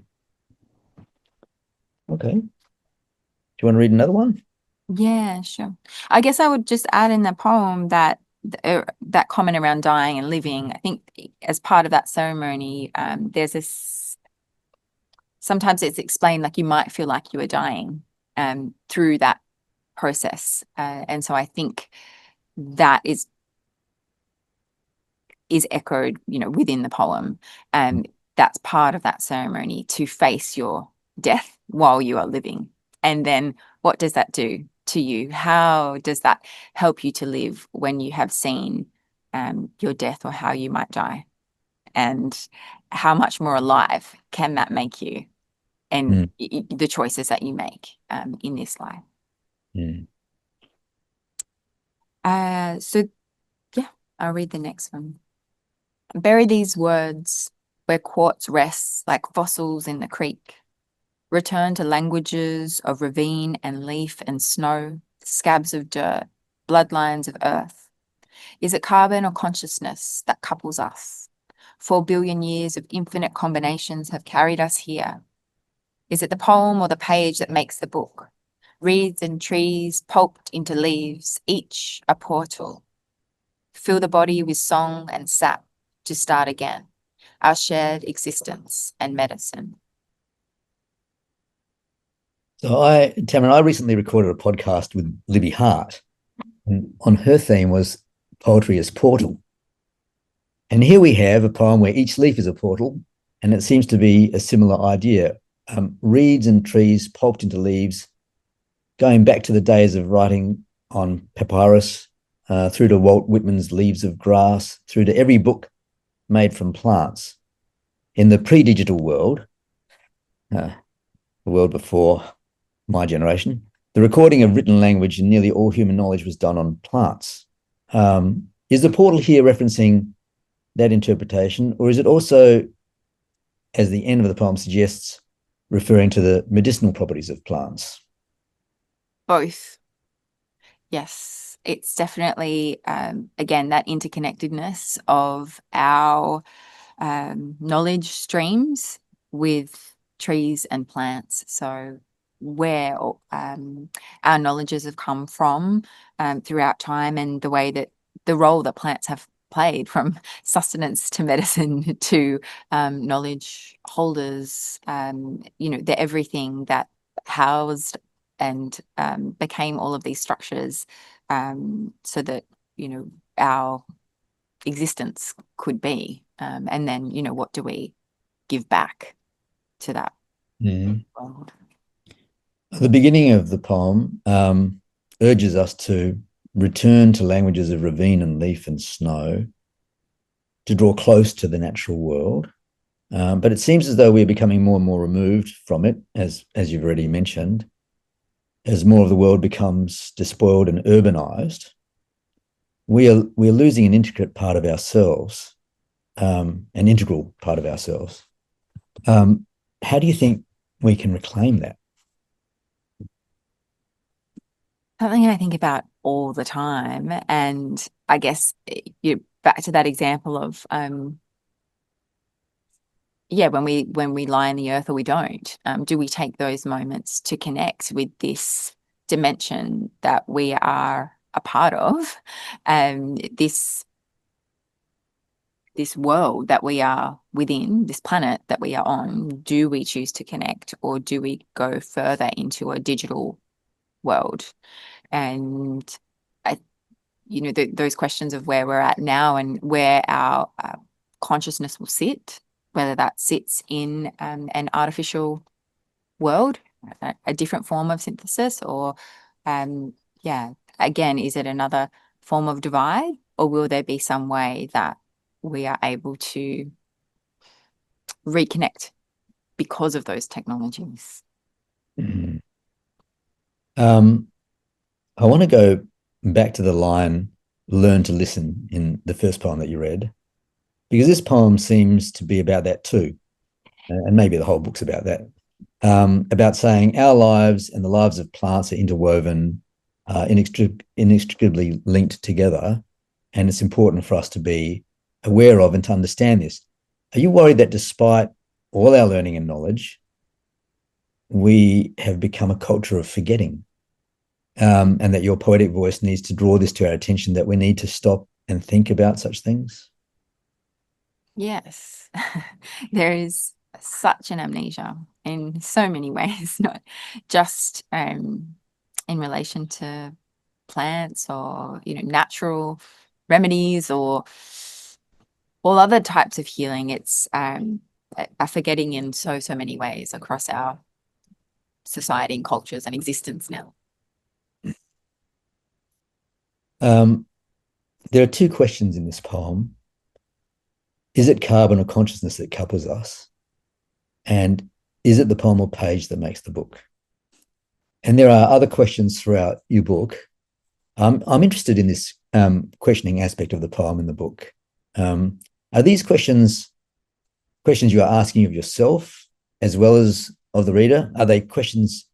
Do you want to read another one? Yeah, sure. I guess I would just add in the poem that that comment around dying and living. I think as part of that ceremony, there's this. Sometimes it's explained like you might feel like you are dying through that process, and so I think that is echoed, within the poem. That's part of that ceremony, to face your death while you are living. And then what does that do to you? How does that help you to live when you have seen your death, or how you might die? And how much more alive can that make you, and the choices that you make in this life? So yeah, I'll read the next one. Bury these words where quartz rests like fossils in the creek. Return to languages of ravine and leaf and snow, scabs of dirt, bloodlines of earth. Is it carbon or consciousness that couples us? 4 billion years of infinite combinations have carried us here. Is it the poem or the page that makes the book? Reeds and trees pulped into leaves, each a portal. Fill the body with song and sap to start again, our shared existence and medicine. So Tamryn, I recently recorded a podcast with Libby Hart, and on her theme was poetry as portal. And here we have a poem where each leaf is a portal, and it seems to be a similar idea. Reeds and trees pulped into leaves, going back to the days of writing on papyrus, through to Walt Whitman's Leaves of Grass, through to every book made from plants. In the pre-digital world, the world before my generation, the recording of written language and nearly all human knowledge was done on plants. Is the portal here referencing that interpretation, or is it also, as the end of the poem suggests, referring to the medicinal properties of plants? Both. Yes, it's definitely, again, that interconnectedness of our knowledge streams with trees and plants. So where our knowledges have come from throughout time, and the way that the role that plants have played, from sustenance to medicine to knowledge holders. They're everything that housed and became all of these structures, so that our existence could be. And then what do we give back to that world? The beginning of the poem urges us to return to languages of ravine and leaf and snow, to draw close to the natural world. But it seems as though we're becoming more and more removed from it, as you've already mentioned, as more of the world becomes despoiled and urbanized. We're losing an intricate part of ourselves, an integral part of ourselves. How do you think we can reclaim that? Something I think about all the time, and I guess you're back to that example of when we lie in the earth or we don't. Do we take those moments to connect with this dimension that we are a part of, this world that we are within, this planet that we are on? Do we choose to connect, or do we go further into a digital world? And those questions of where we're at now and where our consciousness will sit, whether that sits in an artificial world, a different form of synthesis, or again, is it another form of divide, or will there be some way that we are able to reconnect because of those technologies? Mm-hmm. I want to go back to the line, learn to listen, in the first poem that you read, because this poem seems to be about that too. And maybe the whole book's about that, about saying our lives and the lives of plants are interwoven, inextricably linked together. And it's important for us to be aware of and to understand this. Are you worried that despite all our learning and knowledge, we have become a culture of forgetting? And that your poetic voice needs to draw this to our attention, that we need to stop and think about such things? Yes, there is such an amnesia in so many ways, not just in relation to plants or natural remedies or all other types of healing. It's a forgetting in so many ways across our society and cultures and existence now. There are two questions in this poem. Is it carbon or consciousness that couples us? And is it the poem or page that makes the book? And there are other questions throughout your book. I'm interested in this questioning aspect of the poem in the book. Are these questions you are asking of yourself as well as of the reader? Are they questions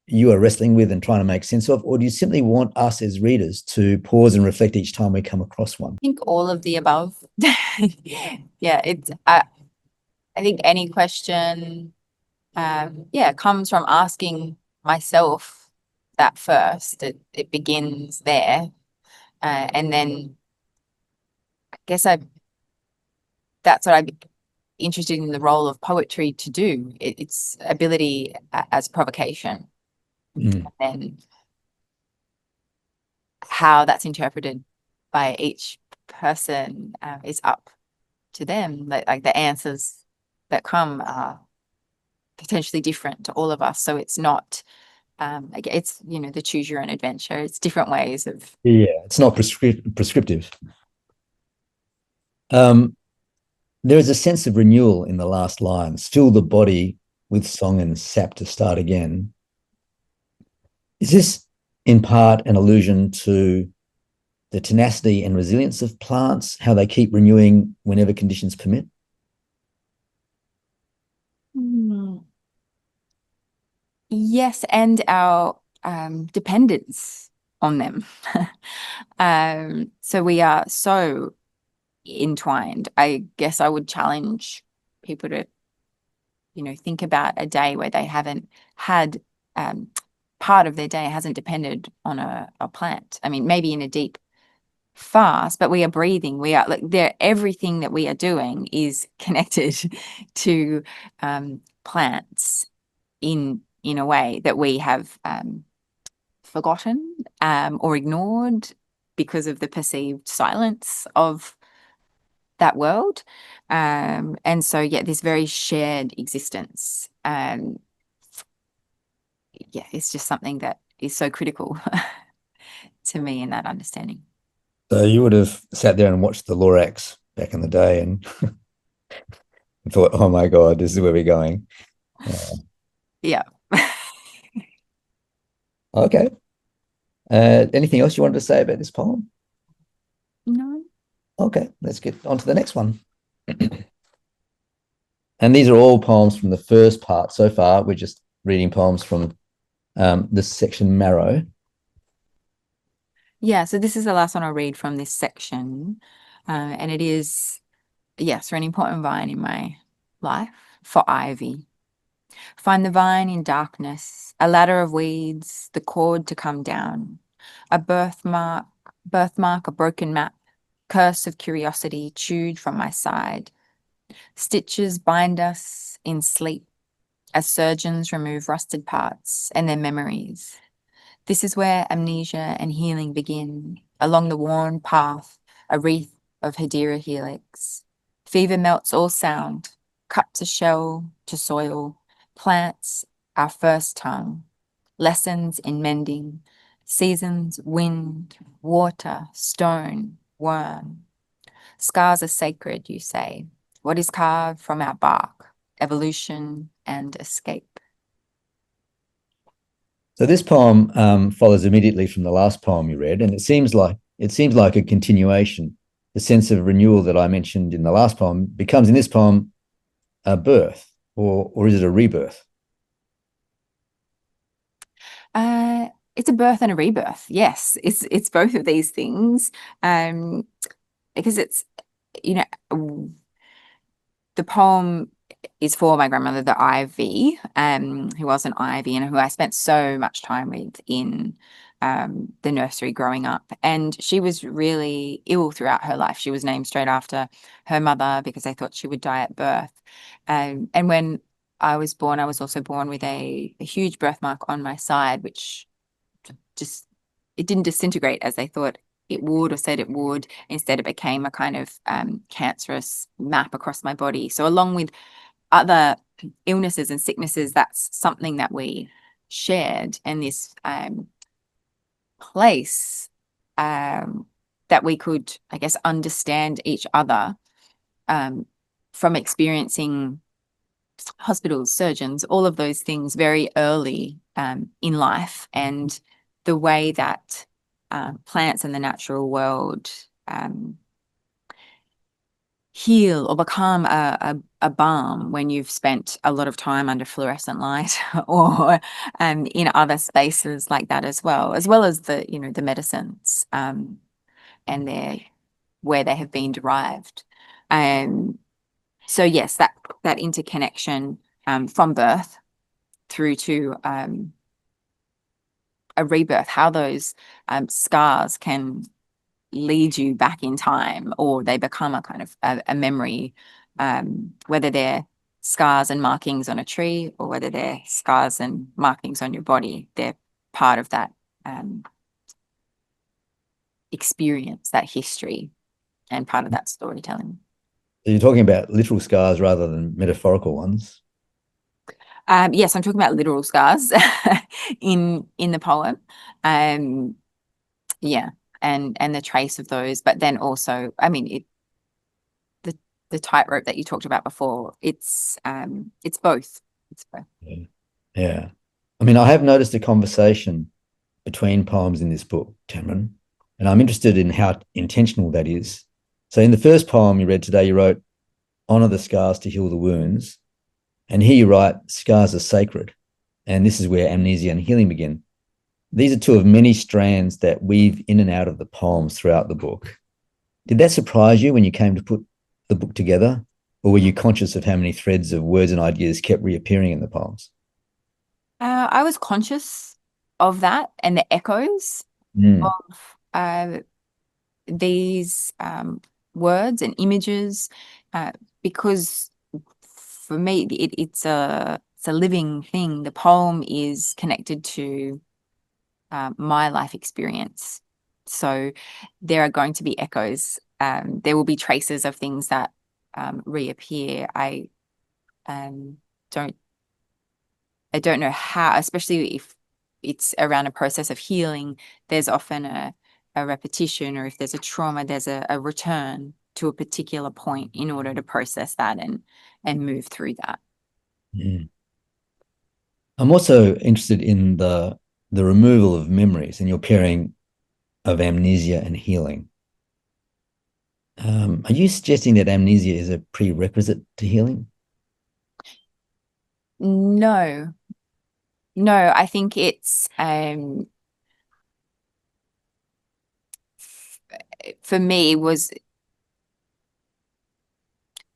you are wrestling with and trying to make sense of, or do you simply want us as readers to pause and reflect each time we come across one? I think all of the above. Yeah, it's I think any question comes from asking myself that first. It begins there, and then I guess that's what I'm interested in the role of poetry to do. Its ability as provocation, and how that's interpreted by each person is up to them. Like the answers that come are potentially different to all of us. So it's not, it's, the choose your own adventure. It's different ways of. Yeah, it's not prescriptive. There is a sense of renewal in the last lines. Fill the body with song and sap to start again. Is this in part an allusion to the tenacity and resilience of plants, how they keep renewing whenever conditions permit? Yes, and our dependence on them. So we are so entwined. I guess I would challenge people to, think about a day where they haven't had part of their day hasn't depended on a plant. I mean, maybe in a deep fast, but we are breathing. We are like everything that we are doing is connected to plants in a way that we have forgotten or ignored because of the perceived silence of that world. And so, yeah, this very shared existence. Yeah, it's just something that is so critical to me in that understanding. So you would have sat there and watched the Lorax back in the day and thought, oh my God, this is where we're going. Yeah. Okay. Anything else you wanted to say about this poem? No. Okay, let's get on to the next one. And these are all poems from the first part so far. We're just reading poems from this section, Marrow. Yeah, so this is the last one I'll read from this section. And it is, yes, for an important vine in my life, for ivy. Find the vine in darkness, a ladder of weeds, the cord to come down, a birthmark, a broken map, curse of curiosity chewed from my side. Stitches bind us in sleep as surgeons remove rusted parts and their memories. This is where amnesia and healing begin, along the worn path, a wreath of Hedera helix. Fever melts all sound, cut to shell, to soil, plants, our first tongue, lessons in mending, seasons, wind, water, stone, worm. Scars are sacred, you say. What is carved from our bark, evolution and escape. So this poem follows immediately from the last poem you read, and it seems like a continuation. The sense of renewal that I mentioned in the last poem becomes in this poem a birth, or is it a rebirth? It's a birth and a rebirth. Yes, it's both of these things. Because it's, you know, the poem is for my grandmother, the Ivy, who was an Ivy and who I spent so much time with in the nursery growing up. And she was really ill throughout her life. She was named straight after her mother because they thought she would die at birth. And when I was born, I was also born with a huge birthmark on my side, which just, it didn't disintegrate as they thought it would or said it would. Instead, it became a kind of cancerous map across my body. So along with other illnesses and sicknesses, that's something that we shared, and this place that we could, I guess, understand each other from experiencing hospitals, surgeons, all of those things very early in life, and the way that plants in the natural world heal or become a balm when you've spent a lot of time under fluorescent light or in other spaces like that, as well as the, you know, the medicines and where they have been derived. So yes, that interconnection from birth through to a rebirth, how those scars can lead you back in time, or they become a kind of a memory, whether they're scars and markings on a tree or whether they're scars and markings on your body. They're part of that experience, that history, and part of that storytelling. So you're talking about literal scars rather than metaphorical ones. Yes, I'm talking about literal scars in the poem. Yeah, and the trace of those, but then also, I mean, the tightrope that you talked about before, it's both. It's both. Yeah. I mean, I have noticed a conversation between poems in this book, Tamryn, and I'm interested in how intentional that is. So in the first poem you read today, you wrote, "Honor the scars to heal the wounds." And here you write, "Scars are sacred." And this is where amnesia and healing begin. These are two of many strands that weave in and out of the poems throughout the book. Did that surprise you when you came to put the book together? Or were you conscious of how many threads of words and ideas kept reappearing in the poems? I was conscious of that and the echoes Mm. of these words and images, because for me it's a living thing. The poem is connected to my life experience, so there are going to be echoes. There will be traces of things that reappear. Um, don't I don't know how, especially if it's around a process of healing. There's often a repetition, or if there's a trauma, there's a return to a particular point in order to process that and move through that. Mm. I'm also interested in the removal of memories and your pairing of amnesia and healing. Are you suggesting that amnesia is a prerequisite to healing? No, no, I think it's for me was,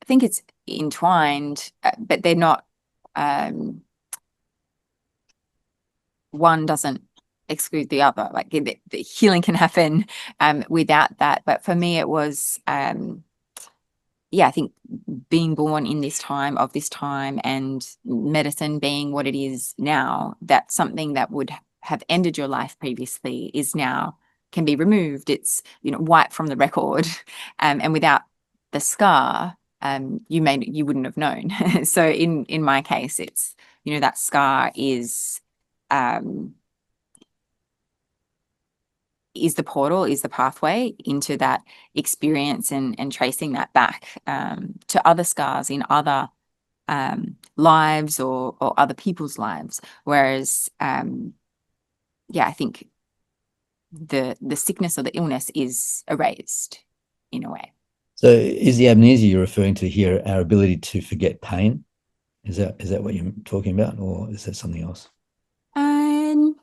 I think it's entwined, but they're not. One doesn't exclude the other. Like the healing can happen without that. But for me, it was yeah, I think being born in this time of this time and medicine being what it is now, that something that would have ended your life previously is now can be removed. It's, you know, wiped from the record, and without the scar, you wouldn't have known. So in my case, it's, you know, that scar is the portal, is the pathway into that experience, and tracing that back to other scars in other lives, or other people's lives. Whereas, yeah, I think the sickness or the illness is erased in a way. So is the amnesia you're referring to here our ability to forget pain? Is that what you're talking about, or is that something else? And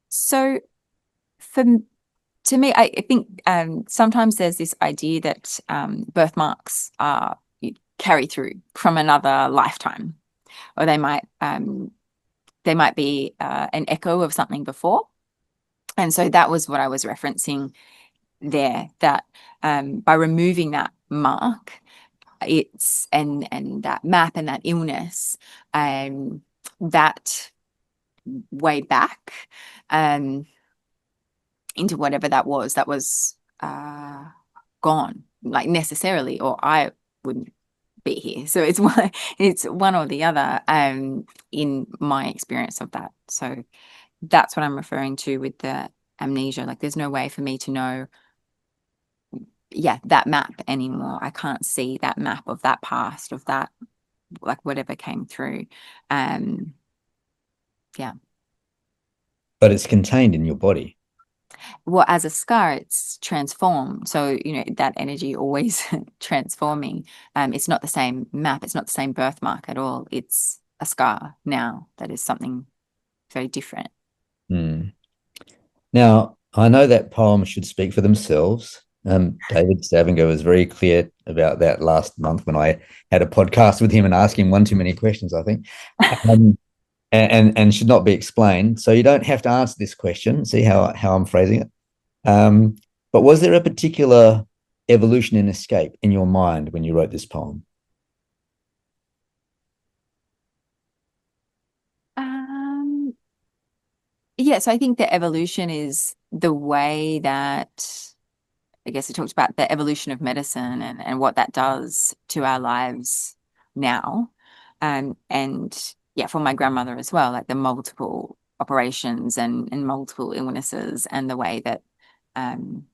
so for to me, I think sometimes there's this idea that birthmarks are carry through from another lifetime, or they might be an echo of something before. And so that was what I was referencing there, that by removing that mark, it's and that map and that illness, that way back into whatever that was gone, like necessarily, or I wouldn't be here. So it's one or the other in my experience of that. So that's what I'm referring to with the amnesia. Like there's no way for me to know, yeah, that map anymore. I can't see that map of that past, of that, like whatever came through. Yeah. But it's contained in your body. Well, as a scar, it's transformed. So, you know, that energy always transforming. It's not the same map. It's not the same birthmark at all. It's a scar now that is something very different. Hmm. Now, I know that poems should speak for themselves. David Stavanger was very clear about that last month when I had a podcast with him and asked him one too many questions, I think, um, and should not be explained. So you don't have to answer this question. See how I'm phrasing it. But was there a particular evolution and escape in your mind when you wrote this poem? Um, yeah, so I think the evolution is the way that, I guess, it talks about the evolution of medicine, and what that does to our lives now. And yeah, for my grandmother as well, like the multiple operations and multiple illnesses, and the way that um,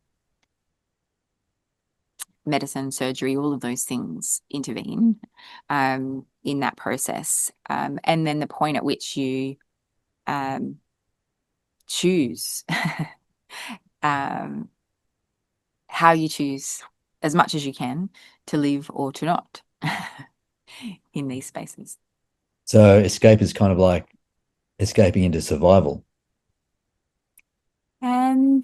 medicine, surgery, all of those things intervene in that process. And then the point at which you um, choose um, how you choose, as much as you can, to live or to not in these spaces. So escape is kind of like escaping into survival. And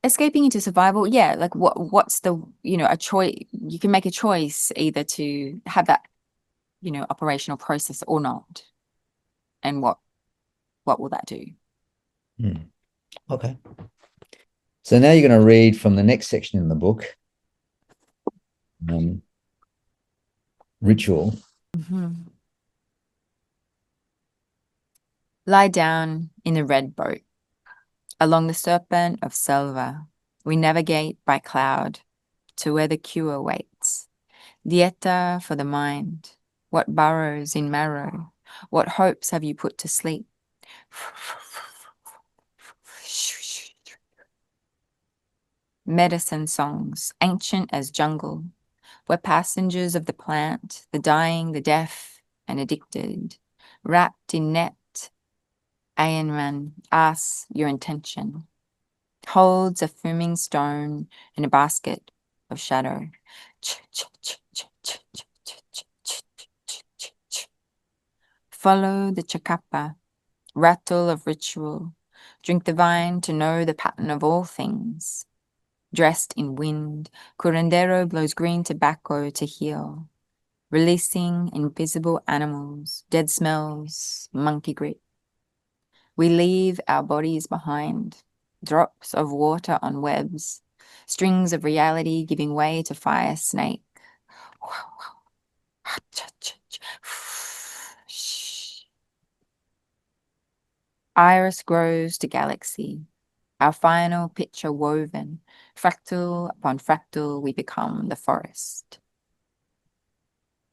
escaping into survival, yeah, like what's the, you know, a choice. You can make a choice either to have that operational process or not? And what will that do? Okay. So now you're going to read from the next section in the book, ritual. Lie down in the red boat. Along the serpent of Selva, we navigate by cloud to where the cure waits. Dieta for the mind. What burrows in marrow? What hopes have you put to sleep? Medicine songs, ancient as jungle. We're passengers of the plant, the dying, the deaf, and addicted. Wrapped in net, Ayanman asks your intention. Holds a fuming stone in a basket of shadow. Follow the chakapa, rattle of ritual. Drink the vine to know the pattern of all things. Dressed in wind, curandero blows green tobacco to heal. Releasing invisible animals, dead smells, monkey grit. We leave our bodies behind. Drops of water on webs, strings of reality giving way to fire snake. Iris grows to galaxy, our final picture woven. Fractal upon fractal, we become the forest.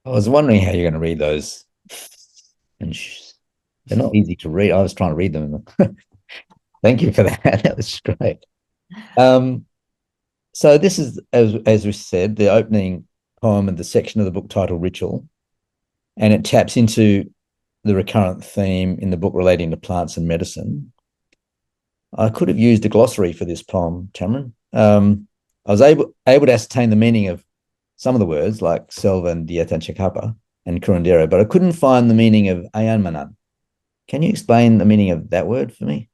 I was wondering how you're going to read those. And they're not easy to read. I was trying to read them. Thank you for that. That was great. So this is, as we said, the opening poem and the section of the book titled Ritual, and it taps into the recurrent theme in the book relating to plants and medicine. I could have used a glossary for this poem, Tamryn. I was able to ascertain the meaning of some of the words like selva and dieta and chakapa and curandero, but I couldn't find the meaning of ayanmanan. Can you explain the meaning of that word for me?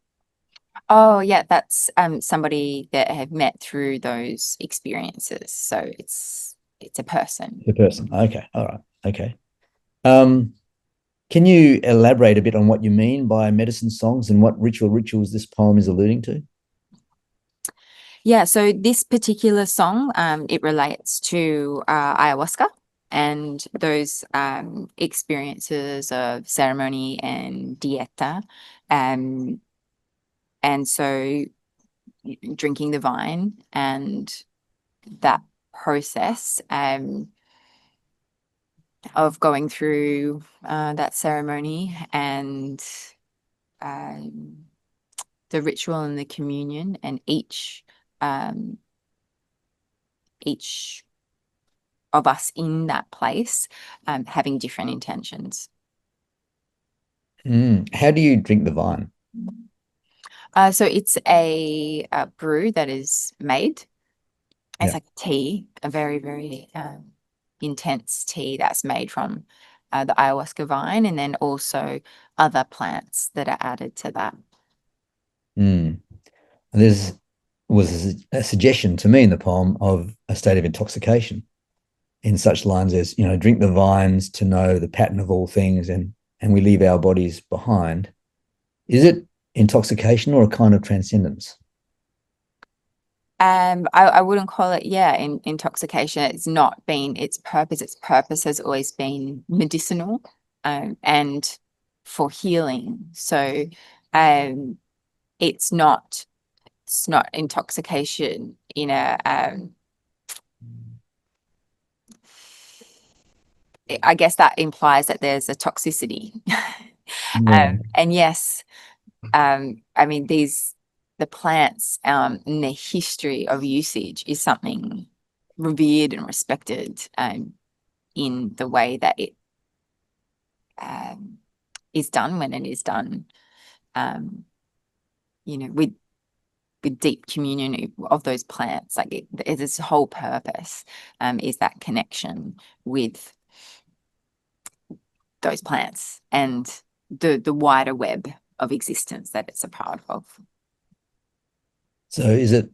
Oh, yeah, that's somebody that I have met through those experiences. So it's a person. The person. Okay. All right. Okay. Can you elaborate a bit on what you mean by medicine songs and what rituals this poem is alluding to? Yeah, so this particular song, it relates to ayahuasca and those experiences of ceremony and dieta. And so drinking the vine and that process of going through that ceremony and the ritual and the communion, and each of us in that place having different intentions. How do you drink the vine? So it's a brew that is made. It's like tea, a very, very intense tea that's made from the ayahuasca vine, and then also other plants that are added to that. There was a suggestion to me in the poem of a state of intoxication in such lines as, drink the vines to know the pattern of all things, and we leave our bodies behind. Is it intoxication or a kind of transcendence? I wouldn't call it, intoxication. It's not been its purpose. Its purpose has always been medicinal and for healing. So it's not intoxication in a I guess that implies that there's a toxicity. And yes, I mean, the plants and the history of usage is something revered and respected in the way that it is done when it is done, with deep communion of those plants. Like its whole purpose is that connection with those plants and the wider web of existence that it's a part of. So is it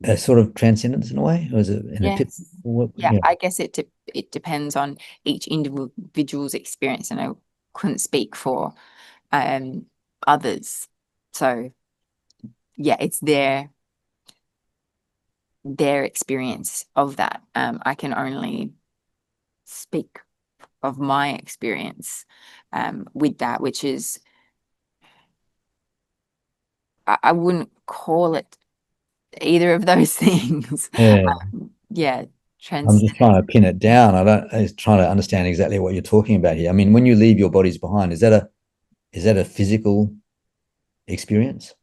a sort of transcendence in a way, or is it an epiphany? Yes. What, Yeah, yeah. I guess it depends on each individual's experience, and I couldn't speak for others. So yeah, it's their experience of that. I can only speak of my experience with that, which is I wouldn't call it either of those things. Yeah. Yeah, I'm just trying transcendence. to pin it down. I was trying to understand exactly what you're talking about here. I mean, when you leave your bodies behind, is that a physical experience?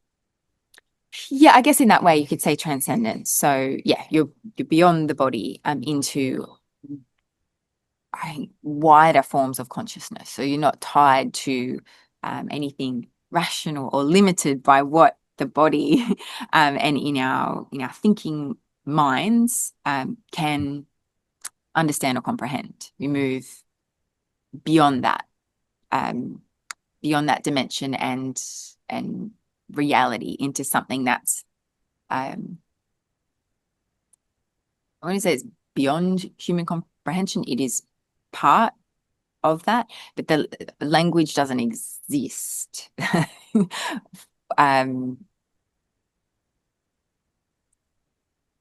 Yeah, I guess in that way you could say transcendence. So yeah, you're beyond the body into I think wider forms of consciousness. So you're not tied to anything rational or limited by what the body and in our thinking minds can understand or comprehend. We move beyond um, that dimension and reality into something that's I want to say it's beyond human comprehension. It is part of that, but the language doesn't exist um,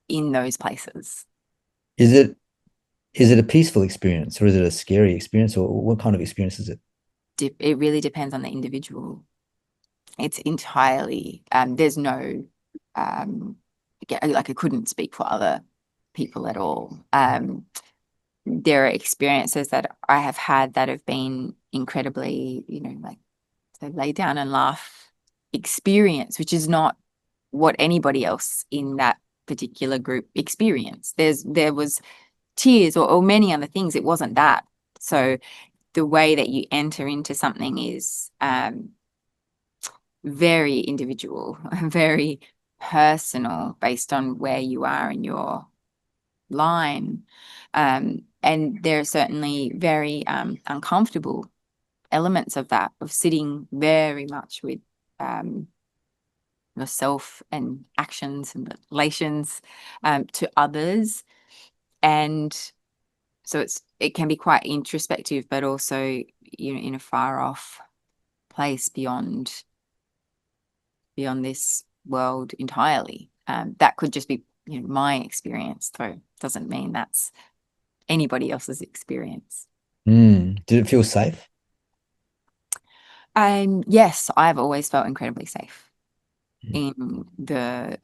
in those places. Is it is it a peaceful experience or is it a scary experience or what kind of experience is it? It really depends on the individual. It's entirely, there's no, like I couldn't speak for other people at all. There are experiences that I have had that have been incredibly, like so lay down and laugh experience, which is not what anybody else in that particular group experienced. There was tears or many other things. It wasn't that. So the way that you enter into something is very individual, very personal based on where you are in your line. And there are certainly very uncomfortable elements of that, of sitting very much with yourself and actions and relations to others. And so it can be quite introspective, but also, in a far off place beyond this world entirely. That could just be, my experience, though doesn't mean that's anybody else's experience. Did it feel safe? Yes, I've always felt incredibly safe Mm.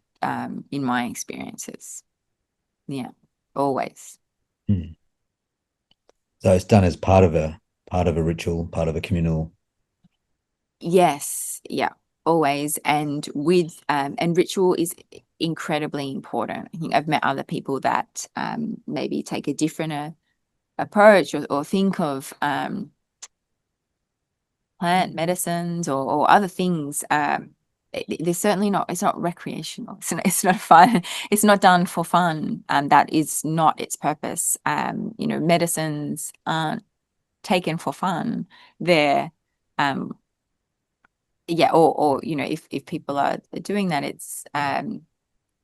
in my experiences. Yeah, always. Mm. So it's done as part of a ritual, part of a communal. Yes, yeah, always. And and ritual is incredibly important. I think I've met other people that maybe take a different approach or think of plant medicines or other things. They're certainly not, it's not recreational. It's not fun. It's not done for fun. That is not its purpose. Medicines aren't taken for fun. They're yeah, or if people are doing that, it's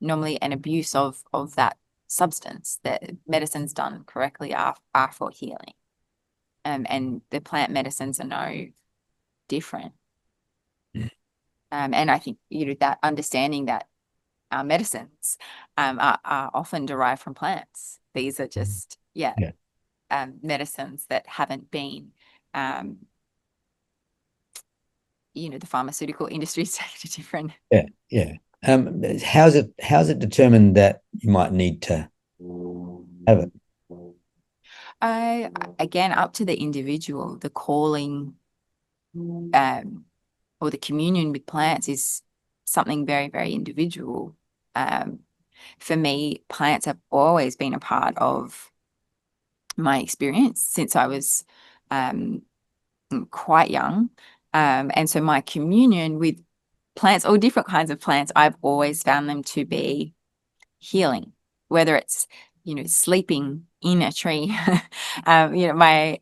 normally an abuse of that substance. That medicines done correctly are for healing. And the plant medicines are no different. And I think, that understanding that our medicines are often derived from plants. These are just, Yeah. medicines that haven't been, the pharmaceutical industry's taken a different. Yeah. Yeah. How's it determined that you might need to have it? Again, up to the individual, the calling or the communion with plants is something very, very individual. For me, plants have always been a part of my experience since I was quite young. And so my communion with plants, all different kinds of plants, I've always found them to be healing, whether it's, sleeping in a tree, my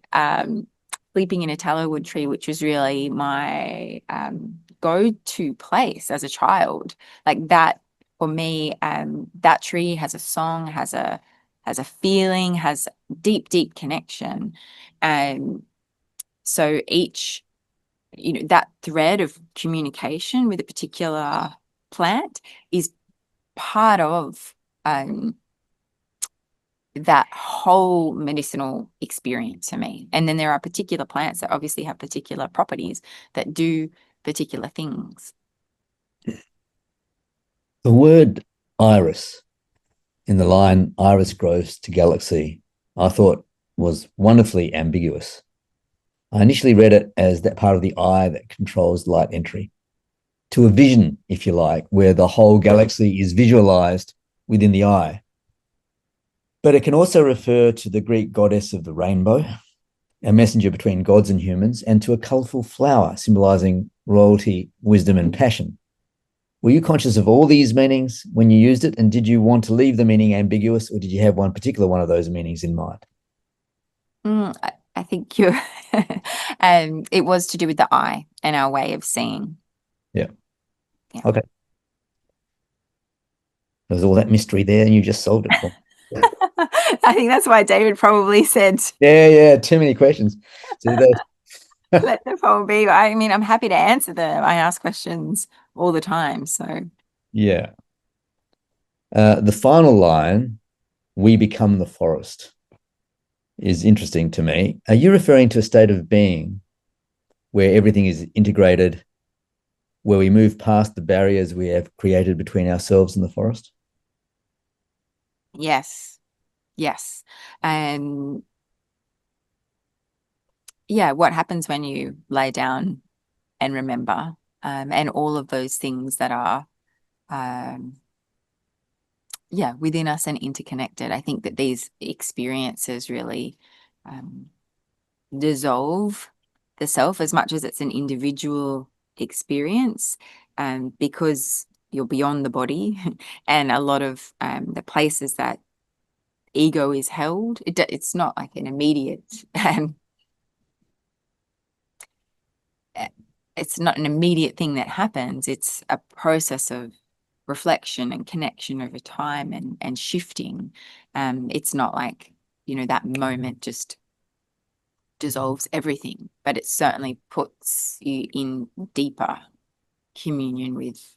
sleeping in a tallow tree, which was really my go-to place as a child. Like that for me, that tree has a song, has a feeling, has deep, deep connection. So each, that thread of communication with a particular plant is part of that whole medicinal experience for me. And then there are particular plants that obviously have particular properties that do particular things. The word iris in the line "iris grows to galaxy" I thought was wonderfully ambiguous. I initially read it as that part of the eye that controls light entry to a vision, if you like, where the whole galaxy is visualized within the eye. But it can also refer to the Greek goddess of the rainbow, a messenger between gods and humans, and to a colorful flower symbolizing royalty, wisdom, and passion. Were you conscious of all these meanings when you used it? And did you want to leave the meaning ambiguous, or did you have one particular one of those meanings in mind? I think you're it was to do with the eye and our way of seeing. Yeah. Okay. There was all that mystery there and you just solved it for me. I think that's why David probably said, yeah, too many questions. So let the poem be. I mean, I'm happy to answer them. I ask questions all the time. So yeah. The final line, "we become the forest," is interesting to me. Are you referring to a state of being where everything is integrated, where we move past the barriers we have created between ourselves and the forest? yes. And yeah, what happens when you lay down and remember, and all of those things that are within us and interconnected. I think that these experiences really dissolve the self as much as it's an individual experience, because you're beyond the body and a lot of the places that ego is held, it's not like an immediate it's not an immediate thing that happens. It's a process of reflection and connection over time and shifting. It's not like, that moment just dissolves everything, but it certainly puts you in deeper communion with,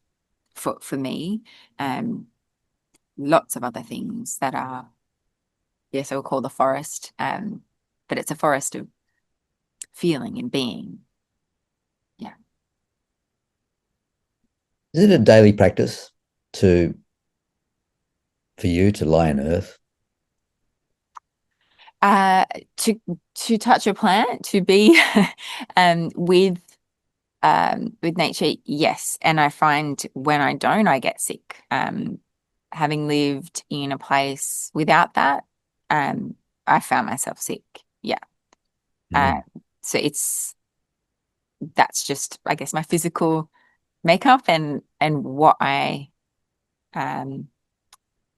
for me, lots of other things that are, so we'll call the forest, but it's a forest of feeling and being. Yeah. Is it a daily practice for you to lie in earth? To touch a plant, to be with nature, yes. And I find when I don't, I get sick. Having lived in a place without that, I found myself sick. Yeah. So that's just, I guess, my physical makeup and what I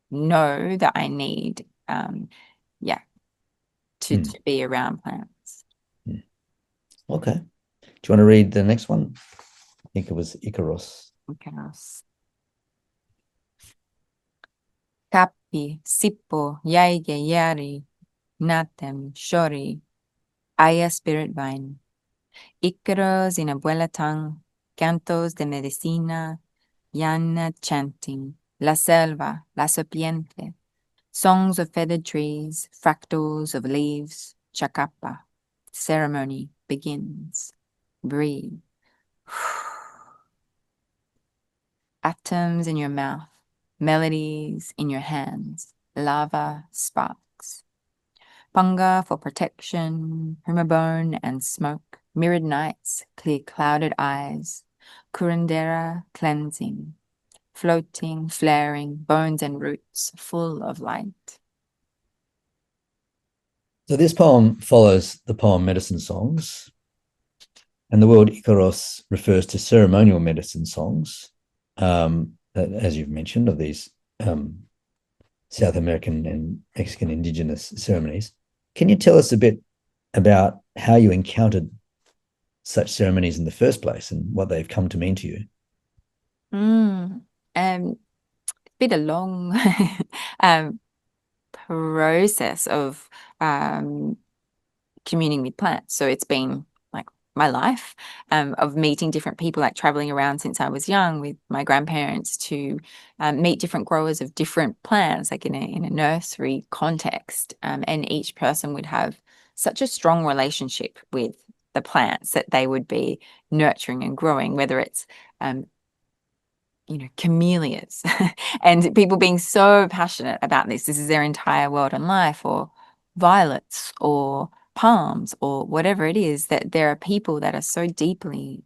know that I need. To be around plants. Okay. Do you want to read the next one? I think it was Icaros. Icaros. Kapi, sipo, yaige, yari, natem, shori, aya spirit vine. Icaros in abuela tongue, cantos de medicina, yana chanting, la selva, la serpiente, songs of feathered trees, fractals of leaves, chacapa. Ceremony begins. Breathe. Atoms in your mouth, melodies in your hands, lava sparks. Punga for protection, primabone and smoke, mirrored nights, clear clouded eyes, curandera cleansing, floating, flaring, bones and roots full of light. So this poem follows the poem Medicine Songs, and the word Icaros refers to ceremonial medicine songs, as you've mentioned, of these South American and Mexican indigenous ceremonies. Can you tell us a bit about how you encountered such ceremonies in the first place and what they've come to mean to you? been a long process of communing with plants. So it's been like my life of meeting different people, like traveling around since I was young with my grandparents to meet different growers of different plants, like in a nursery context. And each person would have such a strong relationship with the plants that they would be nurturing and growing, whether it's camellias and people being so passionate about this. This is their entire world and life, or violets or palms or whatever it is, that there are people that are so deeply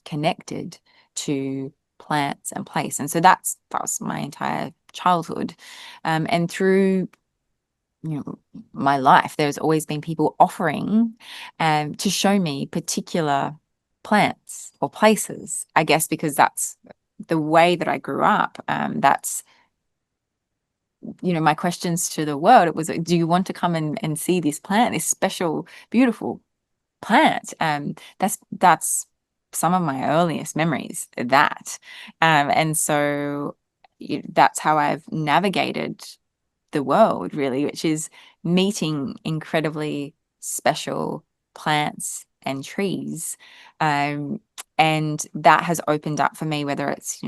connected to plants and place. And so that was my entire childhood. And through my life, there's always been people offering to show me particular plants or places, I guess, because that's the way that I grew up. That's my questions to the world. It was, do you want to come and see this plant, this special, beautiful plant? That's some of my earliest memories of that. And so that's how I've navigated the world, really, which is meeting incredibly special plants and trees. And that has opened up for me, whether it's,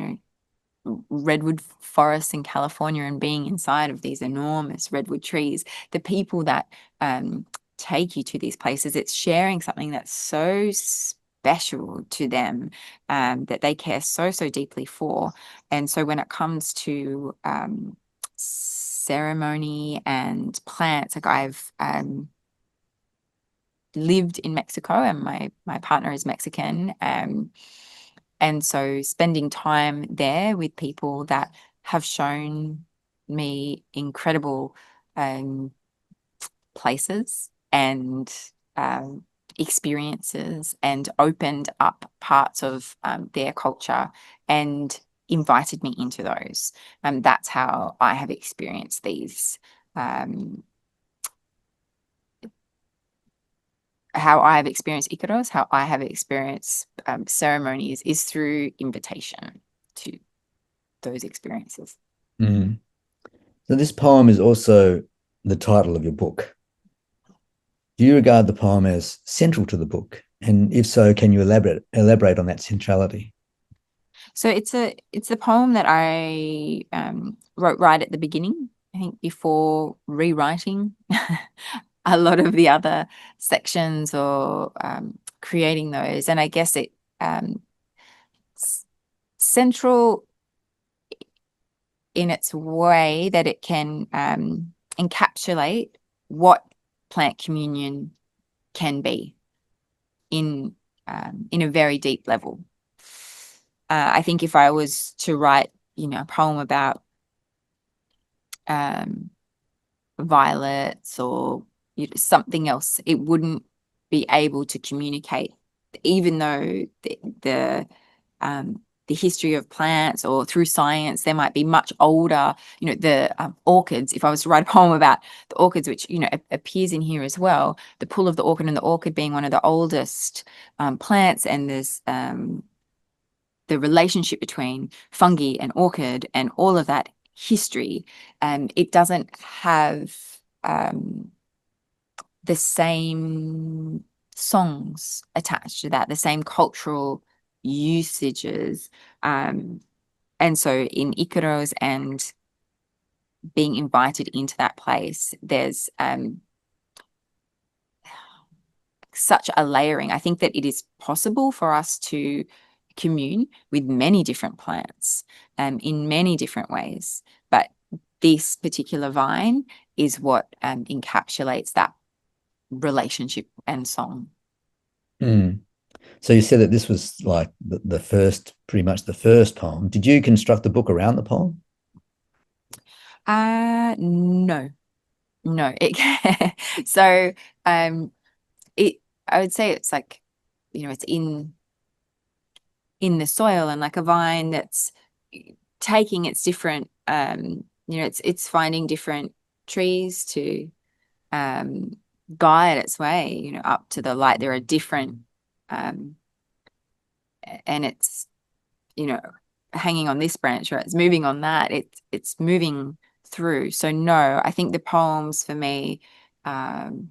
redwood forests in California and being inside of these enormous redwood trees, the people that take you to these places, it's sharing something that's so special to them, that they care so deeply for. And so when it comes to ceremony and plants, like I've lived in Mexico, and my partner is Mexican. And so spending time there with people that have shown me incredible places and experiences, and opened up parts of their culture and invited me into those. That's how I have experienced these. How I have experienced Icaros, how I have experienced ceremonies, is through invitation to those experiences. Mm. So this poem is also the title of your book. Do you regard the poem as central to the book? And if so, can you elaborate on that centrality? So it's a poem that I wrote right at the beginning, I think, before rewriting a lot of the other sections, or creating those. And I guess it central in its way that it can encapsulate what plant communion can be in a very deep level. I think if I was to write, a poem about violets or something else, it wouldn't be able to communicate, even though the history of plants, or through science, there might be much older, the orchids. If I was to write a poem about the orchids, which, appears in here as well, the pull of the orchid, and the orchid being one of the oldest plants, and there's the relationship between fungi and orchid and all of that history, it doesn't have the same songs attached to that, the same cultural usages. And so in Icaros and being invited into that place, there's such a layering. I think that it is possible for us to commune with many different plants in many different ways, but this particular vine is what encapsulates that relationship and song. Mm. So you said that this was like the first, pretty much the first poem. Did you construct the book around the poem? No. So I would say it's like, it's in the soil, and like a vine that's taking its different it's finding different trees to guide its way, up to the light. There are different and it's hanging on this branch or it's moving on that. It's moving through. So no, I think the poems for me can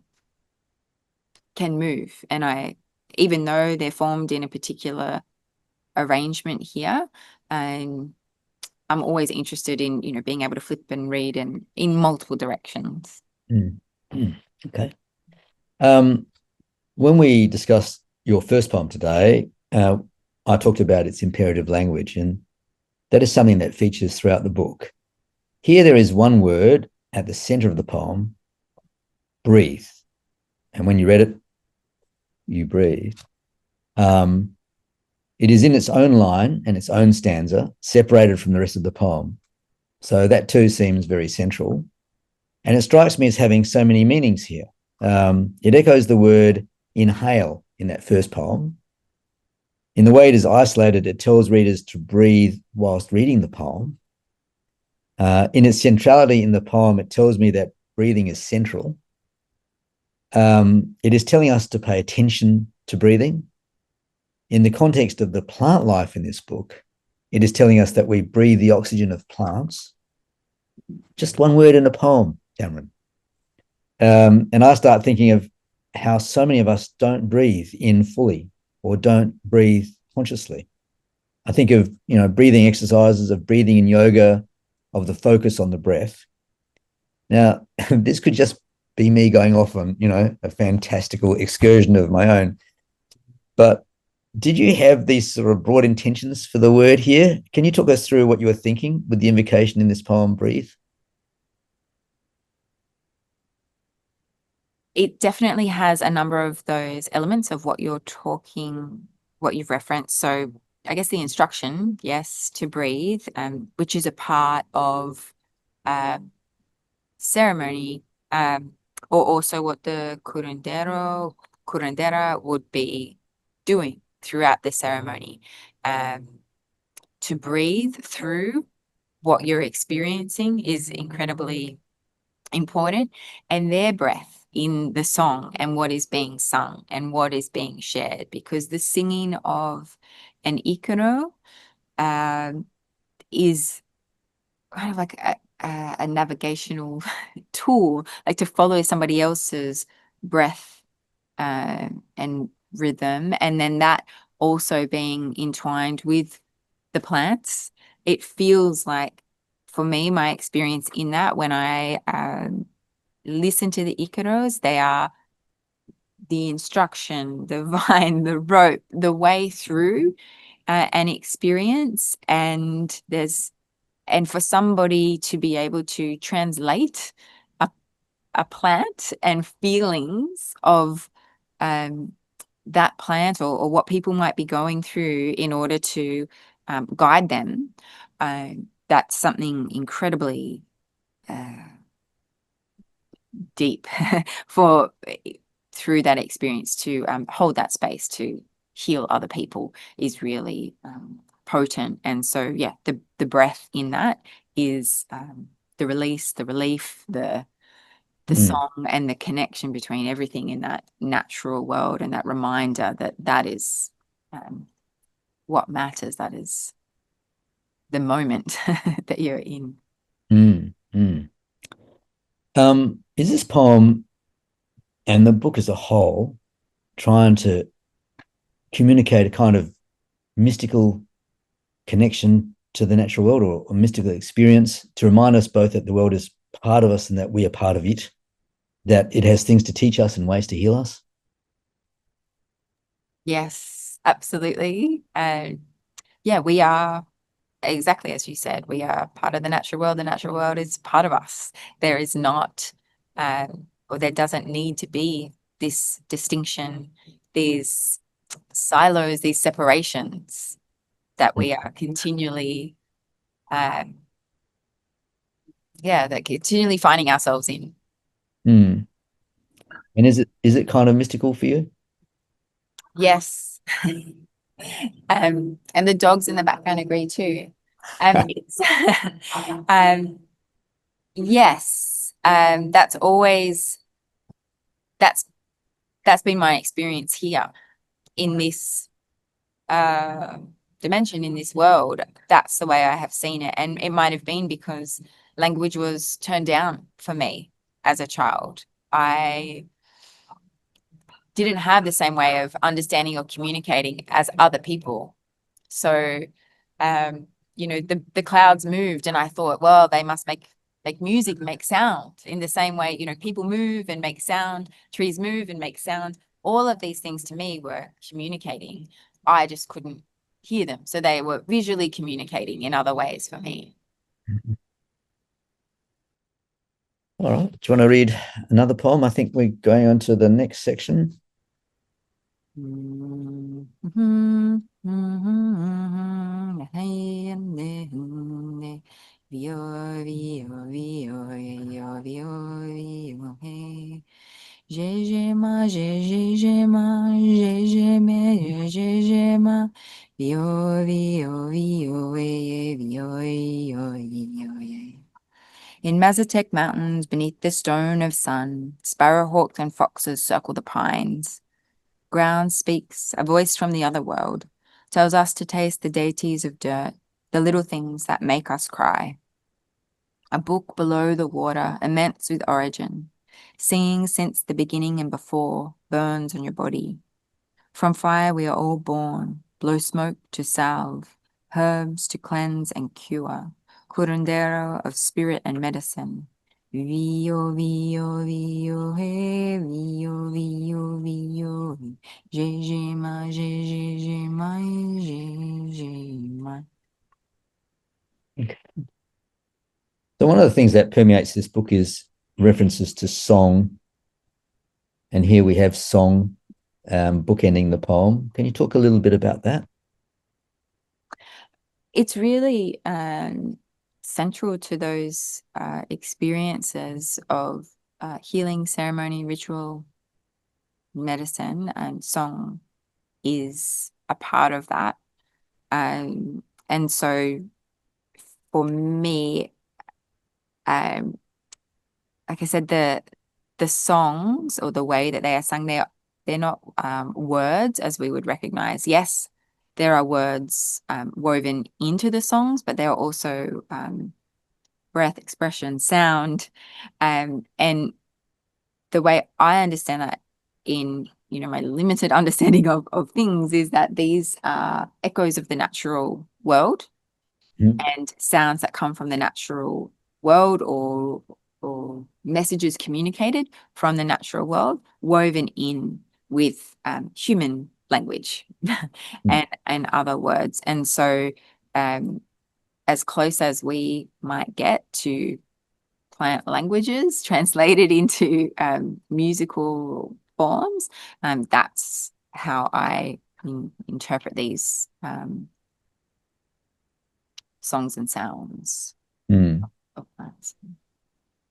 move, and even though they're formed in a particular arrangement here, and I'm always interested in, being able to flip and read and in multiple directions. Okay. When we discussed your first poem today, I talked about its imperative language, and that is something that features throughout the book. Here there is one word at the center of the poem, breathe. And when you read it, you breathe. It is in its own line and its own stanza, separated from the rest of the poem. So that too seems very central. And it strikes me as having so many meanings here. It echoes the word inhale in that first poem. In the way it is isolated, it tells readers to breathe whilst reading the poem. In its centrality in the poem, it tells me that breathing is central. It is telling us to pay attention to breathing. In the context of the plant life in this book, it is telling us that we breathe the oxygen of plants. Just one word in a poem, Tamryn. And I start thinking of how so many of us don't breathe in fully or don't breathe consciously. I think of, breathing exercises, of breathing in yoga, of the focus on the breath. Now, this could just be me going off on, a fantastical excursion of my own. But did you have these sort of broad intentions for the word here? Can you talk us through what you were thinking with the invocation in this poem, Breathe? It definitely has a number of those elements of what you've referenced. So I guess the instruction, yes, to breathe, which is a part of ceremony, or also what the curandera would be doing throughout the ceremony, to breathe through what you're experiencing is incredibly important, and their breath in the song and what is being sung and what is being shared, because the singing of an Icaro is kind of like a navigational tool, like to follow somebody else's breath and rhythm, and then that also being entwined with the plants. It feels like, for me, my experience in that, when I listen to the Icaros, they are the instruction, the vine, the rope, the way through an experience. And for somebody to be able to translate a plant and feelings of that plant or what people might be going through in order to guide them, that's something incredibly deep through that experience. To hold that space to heal other people is really potent. And so, yeah, the breath in that is the release, the relief, the song, and the connection between everything in that natural world, and that reminder that is what matters. That is the moment that you're in. Is this poem and the book as a whole trying to communicate a kind of mystical connection to the natural world, or a mystical experience, to remind us both that the world is part of us and that we are part of it, that it has things to teach us and ways to heal us? Yes, absolutely. Yeah, we are, exactly as you said, we are part of the natural world. The natural world is part of us. There is not, or there doesn't need to be this distinction, these silos, these separations that we are continually, that continually finding ourselves in. And is it kind of mystical for you? Yes. And the dogs in the background agree too. Yes. That's always, that's been my experience here in this dimension in this world. That's the way I have seen it. And it might have been because language was turned down for me as a child. I didn't have the same way of understanding or communicating as other people. So, the clouds moved and I thought, well, they must make music, make sound in the same way, people move and make sound, trees move and make sound. All of these things to me were communicating. I just couldn't hear them. So they were visually communicating in other ways for me. All right. Do you want to read another poem? I think we're going on to the next section. In Mazatec Mountains, beneath the stone of sun, sparrowhawks and foxes circle the pines. Ground speaks, a voice from the other world, tells us to taste the deities of dirt, the little things that make us cry. A book below the water, immense with origin, singing since the beginning and before, burns on your body. From fire we are all born, blow smoke to salve, herbs to cleanse and cure, curandero of spirit and medicine. Vio, vio, vio, he, vio, vio, vio, jejema, jejema, jejema. So one of the things that permeates this book is references to song. And here we have song bookending the poem. Can you talk a little bit about that? It's really central to those experiences of healing, ceremony, ritual, medicine, and song is a part of that. And so for me, like I said, the songs or the way that they are sung, they're not words as we would recognize. Yes, there are words woven into the songs, but there are also breath, expression, sound, and the way I understand that in my limited understanding of things is that these are echoes of the natural world and sounds that come from the natural world or messages communicated from the natural world woven in with human language and other words. And so as close as we might get to plant languages translated into musical forms, that's how I interpret these songs and sounds of plants.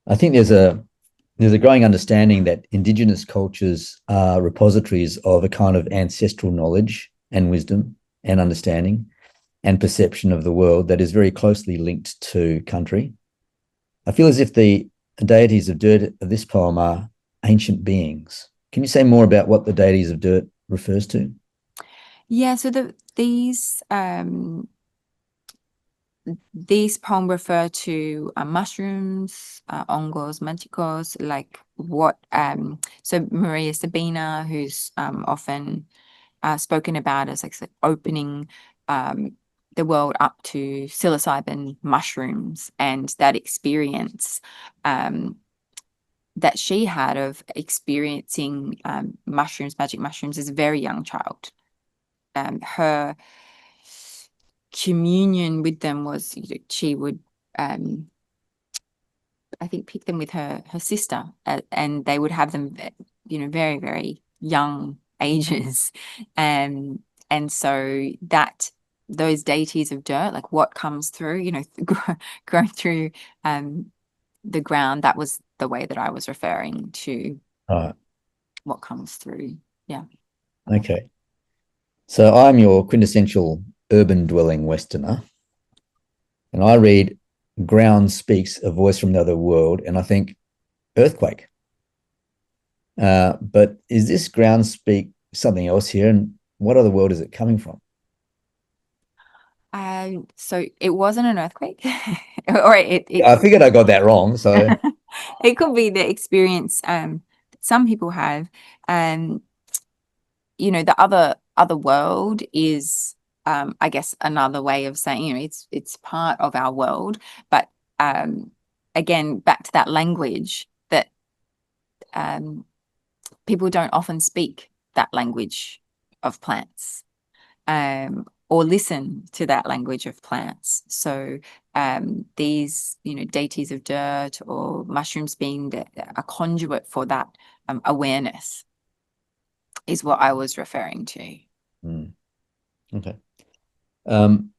I think there's a growing understanding that Indigenous cultures are repositories of a kind of ancestral knowledge and wisdom and understanding and perception of the world that is very closely linked to country. I feel as if the deities of dirt of this poem are ancient beings. Can you say more about what the deities of dirt refers to? Yeah, so these poems refer to mushrooms, hongos, manticos, like what so Maria Sabina, who's often spoken about as like opening the world up to psilocybin mushrooms and that experience that she had of experiencing mushrooms, magic mushrooms, as a very young child. Her communion with them was she would I think pick them with her sister and they would have them very, very young ages and so that those deities of dirt, like what comes through growing through the ground, that was the way that I was referring to what comes through. Yeah. Okay. So I'm your quintessential urban dwelling Westerner, and I read ground speaks, a voice from the other world, and I think earthquake. But is this ground speak something else here, and what other world is it coming from? So it wasn't an earthquake, or I figured I got that wrong. So, it could be the experience some people have. Um, the other world is, I guess, another way of saying, it's part of our world. But again, back to that language that people don't often speak that language of plants, or listen to that language of plants. So these, deities of dirt or mushrooms being a conduit for that awareness is what I was referring to. okay. Um,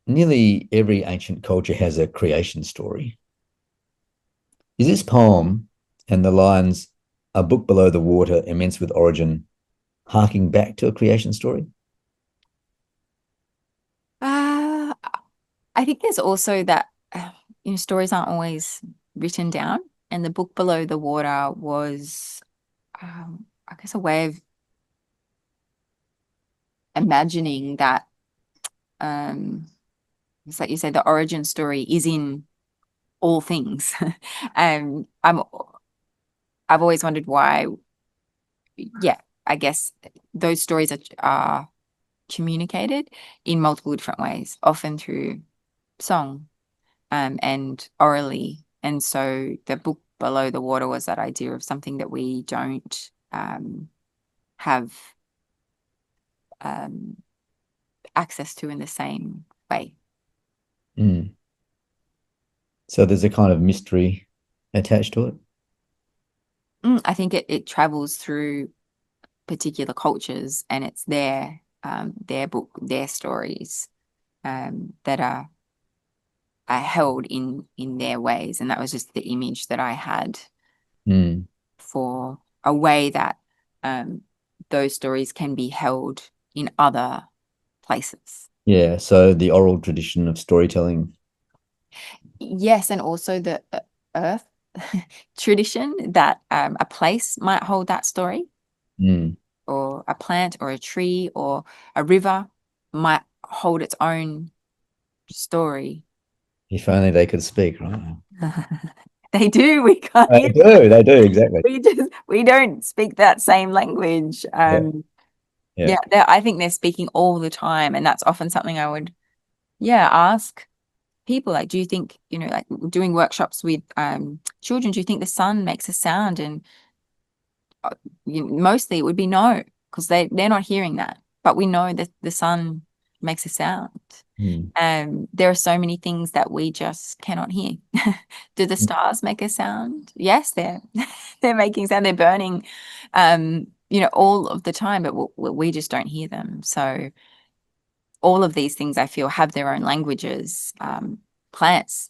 Nearly every ancient culture has a creation story. Is this poem and the lines "A book below the water, immense with origin," harking back to a creation story? Uh, I think there's also that, stories aren't always written down, and the book below the water was, I guess, a way of imagining that, it's like you say, the origin story is in all things. um, I'm, I've always wondered why. Yeah, I guess those stories are communicated in multiple different ways, often through song, and orally. And so the book below the water was that idea of something that we don't have um, access to in the same way. Mm. So there's a kind of mystery attached to it. I think it travels through particular cultures, and it's their book, their stories, that are held in their ways. And that was just the image that I had Mm. for a way that those stories can be held in other places. Yeah. So the oral tradition of storytelling. Yes, and also the earth tradition that a place might hold that story, Mm. or a plant or a tree or a river might hold its own story. If only they could speak, right? They do. We can't They hear do. They do exactly. we don't speak that same language. Yeah. Yeah. Yeah, I think they're speaking all the time, and that's often something I would, ask people. Like, do you think, like doing workshops with children, do you think the sun makes a sound? And mostly it would be no, because they're not hearing that, but we know that the sun makes a sound. Mm. There are so many things that we just cannot hear. Do the stars make a sound? Yes, they're making sound. They're burning, all of the time, but we just don't hear them. So all of these things, I feel, have their own languages. Plants,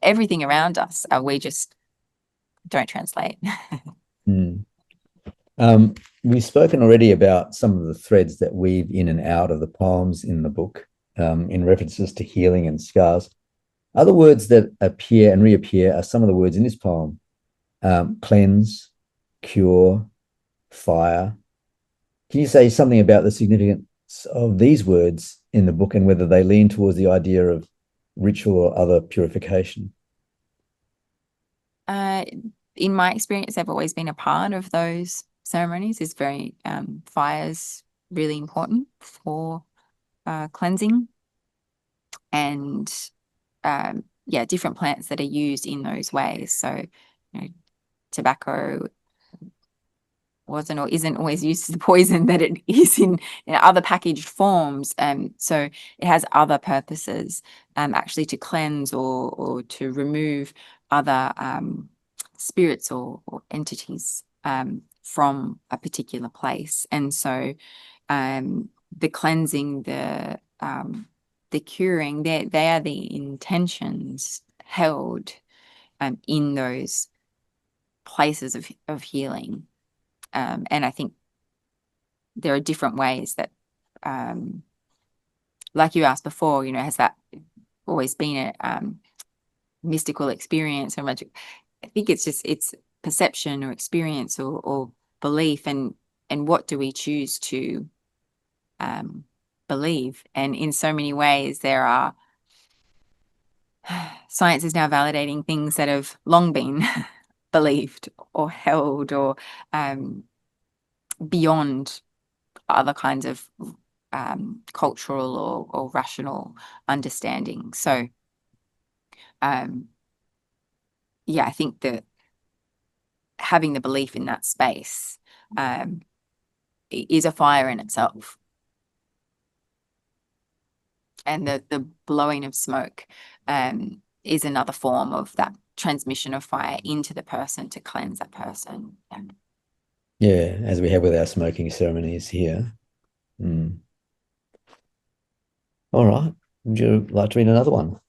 everything around us, we just don't translate. Mm. We've spoken already about some of the threads that weave in and out of the poems in the book, in references to healing and scars. Other words that appear and reappear are some of the words in this poem: cleanse, cure, fire. Can you say something about the significance of these words in the book and whether they lean towards the idea of ritual or other purification? Uh, in my experience, I've always been a part of those ceremonies. Is very fire's really important for cleansing, and yeah, different plants that are used in those ways. So, tobacco wasn't or isn't always used as the poison that it is in, other packaged forms. So it has other purposes, actually to cleanse or to remove other spirits or entities from a particular place. And so the cleansing, the curing, they are the intentions held in those places of healing. And I think there are different ways that, like you asked before, has that always been a mystical experience or magic? I think it's perception or experience or belief, and what do we choose to believe. And in so many ways, science is now validating things that have long been believed or held or beyond other kinds of cultural or rational understanding. So, yeah, I think that having the belief in that space is a fire in itself. And the blowing of smoke is another form of that transmission of fire into the person to cleanse that person. Yeah, as we have with our smoking ceremonies here. All right. Would you like to read another one?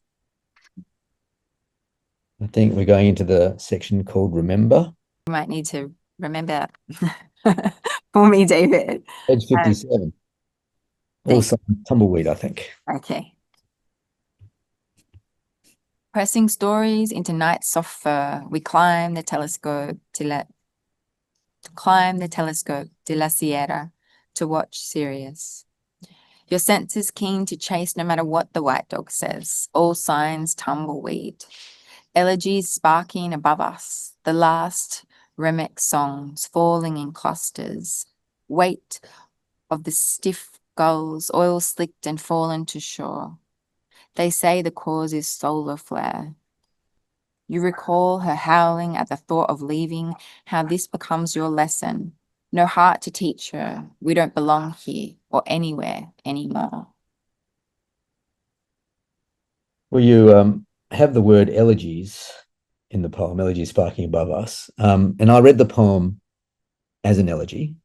I think we're going into the section called Remember. You might need to remember that for me, David. Page 57. Also tumbleweed, I think. Okay. Pressing stories into night soft fur, we climb the telescope de la Sierra to watch Sirius. Your senses keen to chase no matter what the white dog says. All signs tumbleweed. Elegies sparking above us. The last remix songs falling in clusters. Weight of the stiff gulls, oil slicked and fallen to shore. They say the cause is solar flare. You recall her howling at the thought of leaving, how this becomes your lesson. No heart to teach her. We don't belong here or anywhere anymore. Well, you have the word elegies in the poem, elegies sparking above us. And I read the poem as an elegy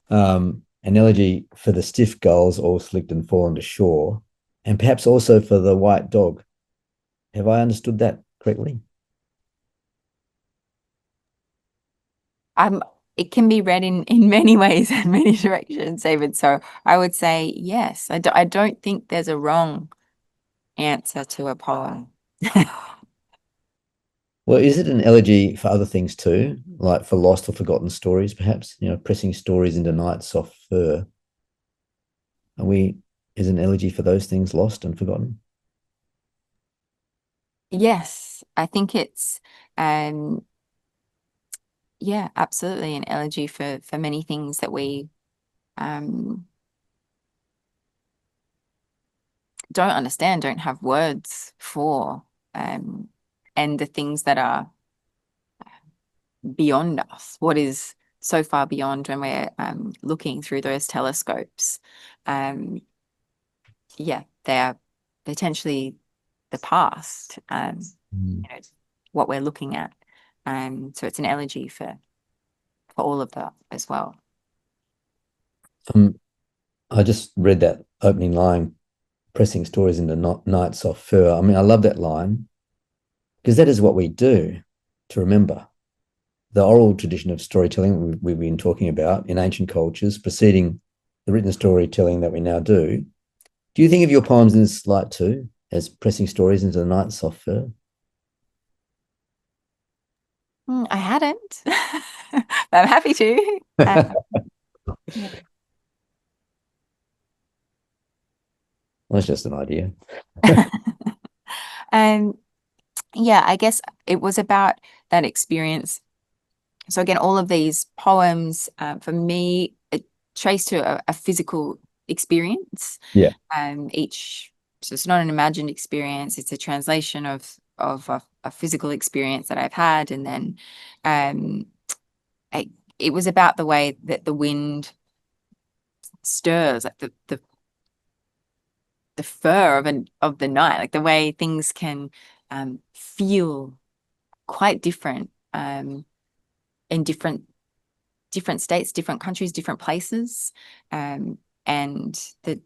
for the stiff gulls all slicked and fallen to shore, and perhaps also for the white dog. Have I understood that correctly? It can be read in many ways and many directions, David. So I would say yes. I don't think there's a wrong answer to a poem. Well, is it an elegy for other things too, like for lost or forgotten stories, perhaps? Pressing stories into night soft fur. Is an elegy for those things lost and forgotten? Yes, I think it's yeah, absolutely an elegy for many things that we don't understand, don't have words for, and the things that are beyond us, what is so far beyond when we're looking through those telescopes. Yeah, they're potentially the past, what we're looking at. So it's an elegy for all of that as well. I just read that opening line, pressing stories into night soft fur. I mean, I love that line because that is what we do to remember. The oral tradition of storytelling we've been talking about in ancient cultures preceding the written storytelling that we now do. Do you think of your poems in this light too, as pressing stories into the night soft fur? I hadn't, but I'm happy to. Yeah. Well, it's just an idea. Yeah, I guess it was about that experience. So again, all of these poems, for me, it trace to a physical experience. Yeah. So it's not an imagined experience. It's a translation of a physical experience that I've had. And then it was about the way that the wind stirs, like the fur of the night, like the way things can feel quite different in different states, different countries, different places, and the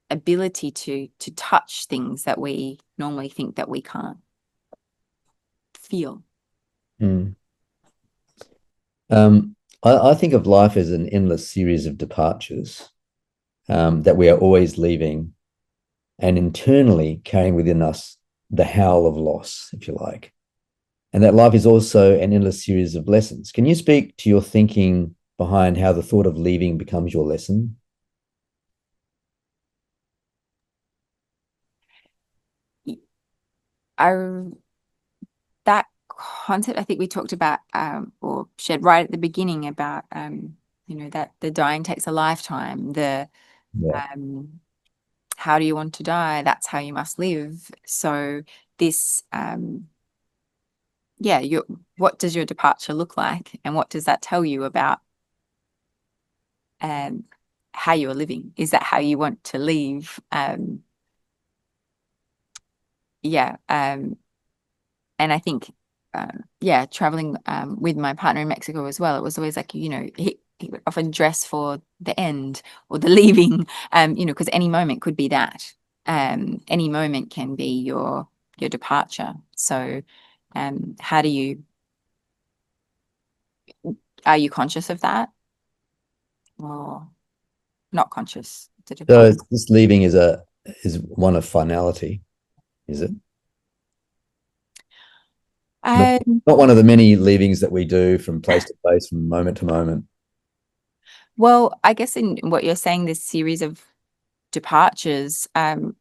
ability to touch things that we normally think that we can't feel. I think of life as an endless series of departures that we are always leaving and internally carrying within us the howl of loss, if you like. And that life is also an endless series of lessons. Can you speak to your thinking behind how the thought of leaving becomes your lesson? that concept I think we talked about or shared right at the beginning about that the dying takes a lifetime. How do you want to die? That's how you must live. So this what does your departure look like, and what does that tell you about how you are living? Is that how you want to leave? And I think traveling with my partner in Mexico as well, it was always like, he would often dress for the end or the leaving, because any moment could be that. Any moment can be your departure. So how do you, are you conscious of that or not conscious? So this leaving is one of finality, is it? Not one of the many leavings that we do from place to place, from moment to moment. Well, I guess in what you're saying, this series of departures, there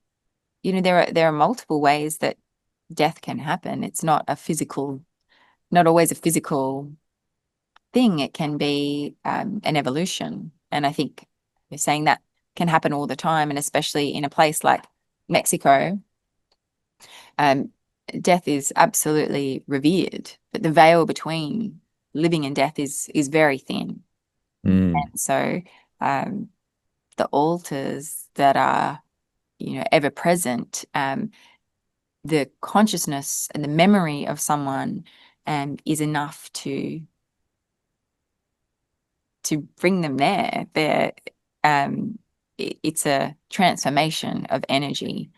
are multiple ways that death can happen. It's not always a physical thing. It can be an evolution. And I think you're saying that can happen all the time, and especially in a place like Mexico, death is absolutely revered, but the veil between living and death is very thin. And so the altars that are, ever present, the consciousness and the memory of someone is enough to bring them there. It's a transformation of energy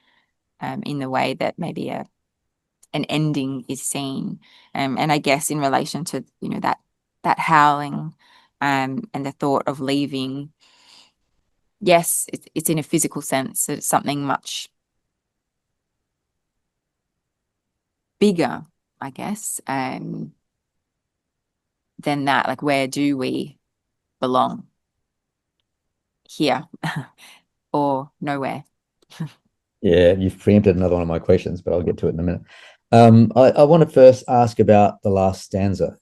in the way that maybe an ending is seen. And I guess in relation to, that howling and the thought of leaving, yes, it's in a physical sense. It's something much bigger, I guess, than that. Like, where do we belong? Here or nowhere? Yeah, you've preempted another one of my questions, but I'll get to it in a minute. I want to first ask about the last stanza.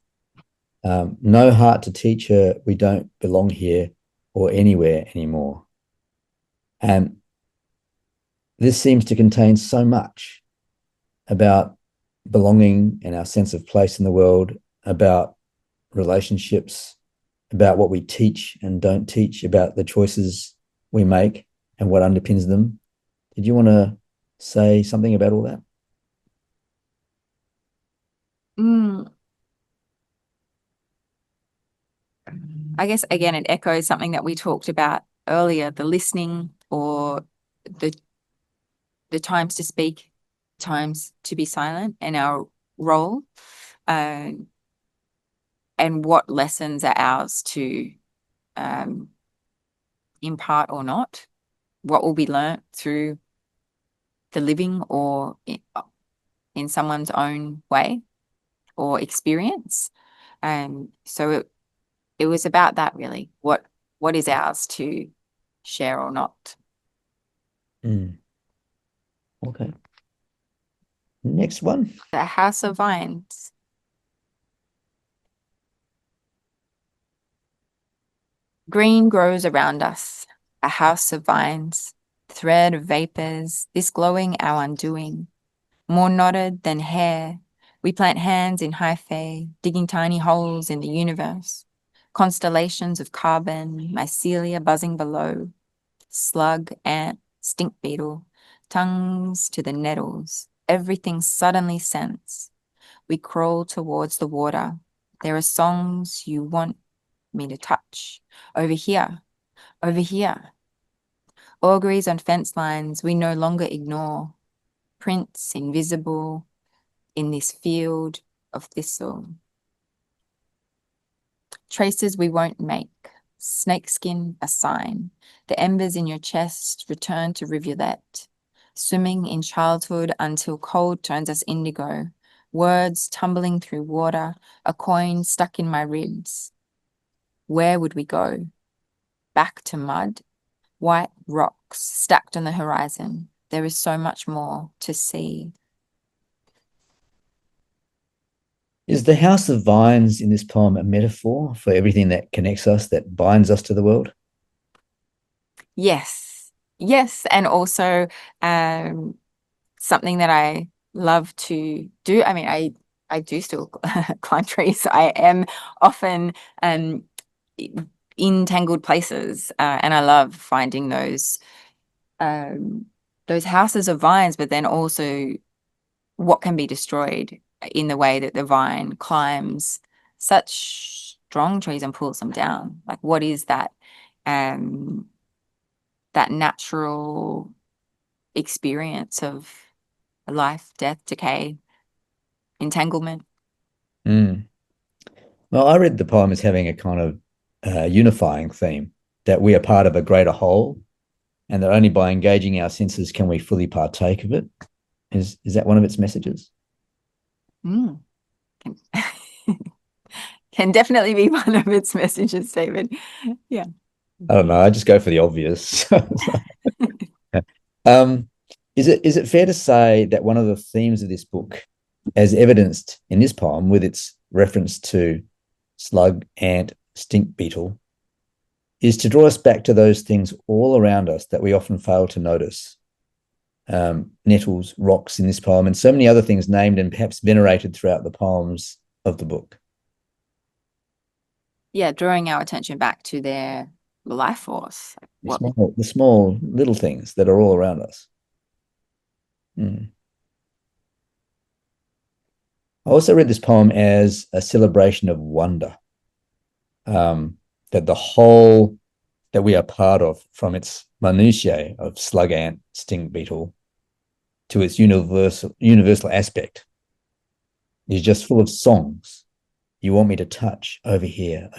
No heart to teach her we don't belong here or anywhere anymore. And this seems to contain so much about belonging and our sense of place in the world, about relationships, about what we teach and don't teach, about the choices we make and what underpins them. Did you want to say something about all that? I guess, again, it echoes something that we talked about earlier, the listening, or the times to speak, times to be silent, and our role, and what lessons are ours to impart or not, what will be learnt through the living or in someone's own way or experience. So it was about that, really. What is ours to share or not? Okay. Next one. The House of Vines. Green grows around us, a house of vines, thread of vapors, this glowing our undoing. More knotted than hair, we plant hands in hyphae, digging tiny holes in the universe. Constellations of carbon, mycelia buzzing below, slug, ant, stink beetle, tongues to the nettles, everything suddenly sense. We crawl towards the water. There are songs you want me to touch. Over here, over here. Auguries on fence lines we no longer ignore. Prints invisible in this field of thistle. Traces we won't make. Snakeskin a sign. The embers in your chest return to rivulet. Swimming in childhood until cold turns us indigo. Words tumbling through water, a coin stuck in my ribs. Where would we go? Back to mud? White rocks stacked on the horizon. There is so much more to see. Is the house of vines in this poem a metaphor for everything that connects us, that binds us to the world? Yes. Yes. And also something that I love to do. I mean, I do still climb trees. I am often in tangled places, and I love finding those houses of vines, but then also what can be destroyed in the way that the vine climbs such strong trees and pulls them down. Like, what is that that natural experience of life, death, decay, entanglement? Mm. Well, I read the poem as having a kind of unifying theme, that we are part of a greater whole, and that only by engaging our senses can we fully partake of it. Is that one of its messages? Mm. Can definitely be one of its messages, David. Yeah. I don't know. I just go for the obvious. um, is it fair to say that one of the themes of this book, as evidenced in this poem with its reference to slug, ant, stink beetle, is to draw us back to those things all around us that we often fail to notice? Nettles, rocks in this poem, and so many other things named and perhaps venerated throughout the poems of the book. Yeah, drawing our attention back to their life force. The small little things that are all around us. Mm. I also read this poem as a celebration of wonder, that the whole that we are part of, from its minutiae of slug, ant, stink beetle, to its universal aspect, is just full of songs. You want me to touch over here,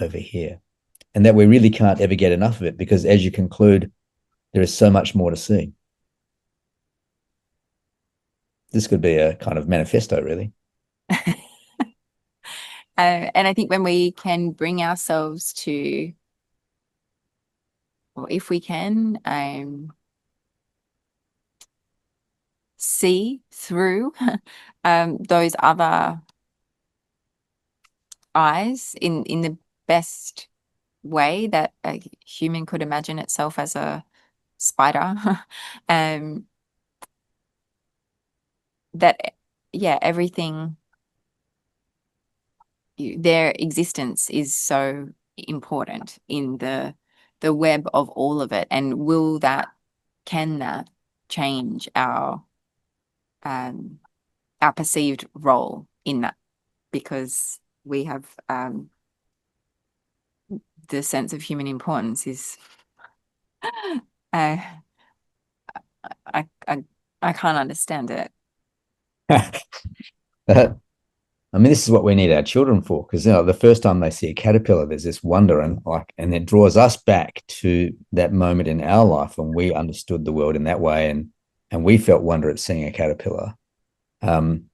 and that we really can't ever get enough of it, because as you conclude, there is so much more to see. This could be a kind of manifesto, really. And I think when we can bring ourselves to, or if we can, see through those other eyes in the best way that a human could imagine itself, as a spider, that, yeah, everything, their existence is so important in the web of all of it. And can that change our perceived role in that? Because we have the sense of human importance is I can't understand it. I mean, this is what we need our children for, because the first time they see a caterpillar, there's this wonder, and it draws us back to that moment in our life when we understood the world in that way, and we felt wonder at seeing a caterpillar. And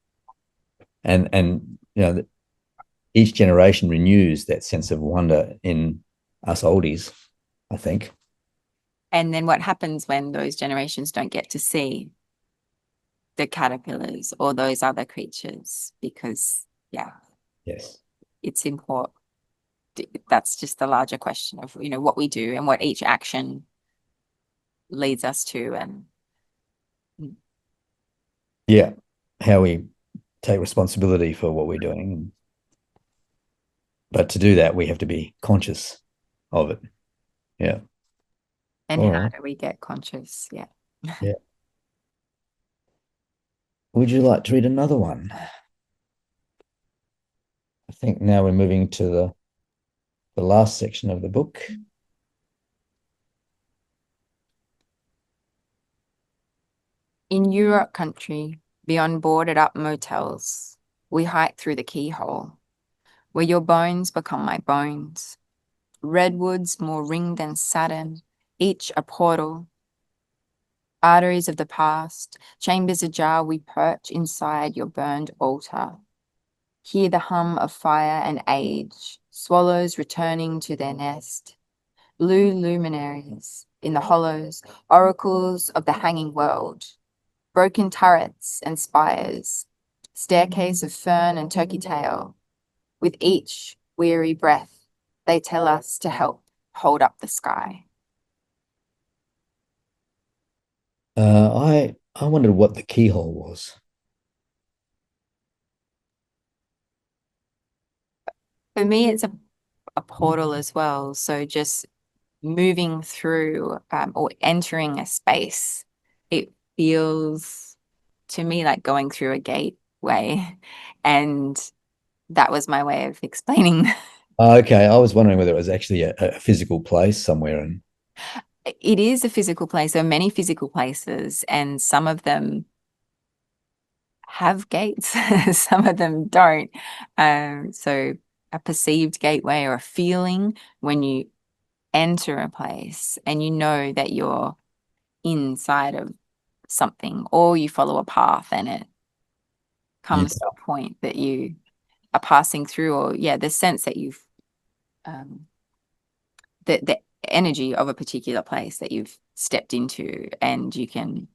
each generation renews that sense of wonder in us oldies, I think. And then what happens when those generations don't get to see the caterpillars or those other creatures? Because, yeah, Yes, it's important. That's just the larger question of, what we do and what each action leads us to. And yeah, how we take responsibility for what we're doing. But to do that, we have to be conscious of it. Yeah. and All how right. do we get conscious? Yeah. Yeah. Would you like to read another one? I think now we're moving to the last section of the book. In Europe country, beyond boarded up motels, we hike through the keyhole, where your bones become my bones. Redwoods more ringed than Saturn, each a portal. Arteries of the past, chambers ajar, we perch inside your burned altar. Hear the hum of fire and age, swallows returning to their nest. Blue luminaries in the hollows, oracles of the hanging world. Broken turrets and spires, staircase of fern and turkey tail, With each weary breath, they tell us to help hold up the sky. I wondered what the keyhole was. For me, it's a portal as well. So just moving through or entering a space, it feels to me like going through a gateway. And that was my way of explaining. Okay, I was wondering whether it was actually a physical place somewhere. And It is a physical place. There are many physical places, and some of them have gates, some of them don't. So a perceived gateway or a feeling when you enter a place and you know that you're inside of something, or you follow a path and it yeah, comes to a point that you are passing through, or the sense that you've the energy of a particular place that you've stepped into, and you can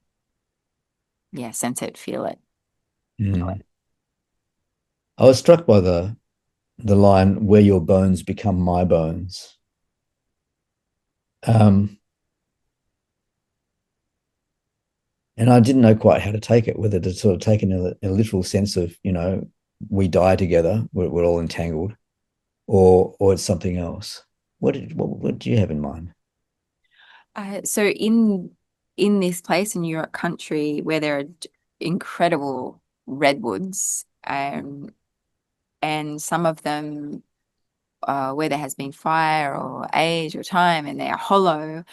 sense it, feel it. mm. I was struck by the line where your bones become my bones. Um, and I didn't know quite how to take it, whether to sort of take it in a literal sense of, we die together, we're all entangled, or it's something else. What do you have in mind? So in this place in Europe country where there are incredible redwoods, and some of them where there has been fire or age or time, and they are hollow,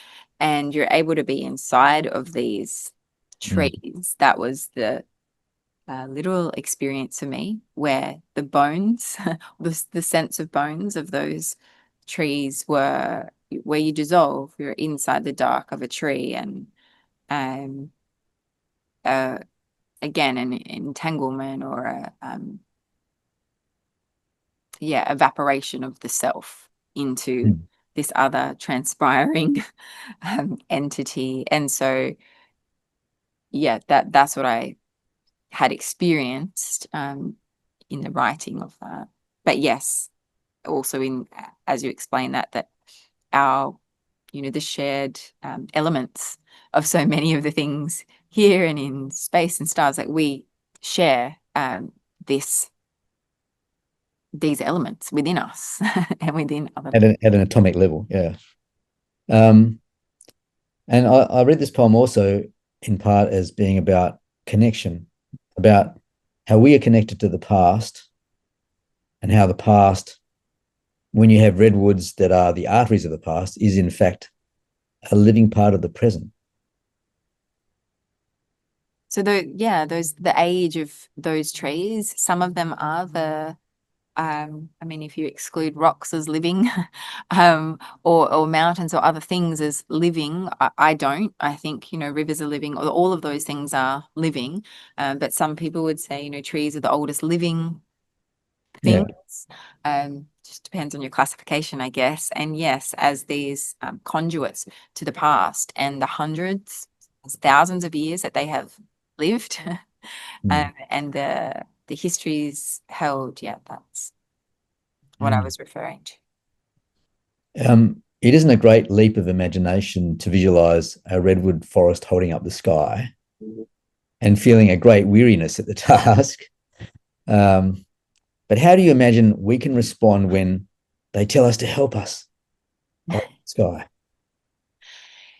and you're able to be inside of these Mm. trees. That was the literal experience for me, where the bones, the sense of bones of those trees were where you dissolve. You're inside the dark of a tree, and um, uh, again, an entanglement or evaporation of the self into Mm. this other transpiring entity. And so, that's what I had experienced in the writing of that. But yes, also in as you explain that our the shared elements of so many of the things here and in space and stars, that we share this these elements within us and within other At people. an atomic level, yeah. Um, and I read this poem also in part as being about connection, about how we are connected to the past, and how the past, when you have redwoods that are the arteries of the past, is in fact a living part of the present. So the age of those trees, some of them are the I mean, if you exclude rocks as living, or mountains or other things as living, I don't. I think, rivers are living, or all of those things are living. But some people would say, trees are the oldest living Yeah. things. Just depends on your classification, I guess. And yes, as these conduits to the past and the hundreds, thousands of years that they have lived, Mm. and the histories held, that's what I Mm. was referring to. It isn't a great leap of imagination to visualize a redwood forest holding up the sky and feeling a great weariness at the task. Um, but how do you imagine we can respond when they tell us to help us hold up the sky?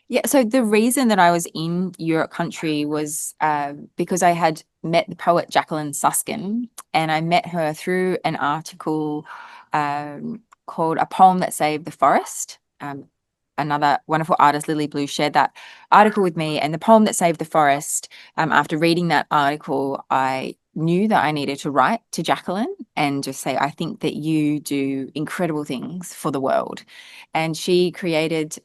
Yeah, so the reason that I was in Europe country was because I had met the poet Jacqueline Susskind, and I met her through an article called A Poem That Saved the Forest. Another wonderful artist, Lily Blue, shared that article with me. And the poem that saved the forest, after reading that article, I knew that I needed to write to Jacqueline and just say, I think that you do incredible things for the world. And she created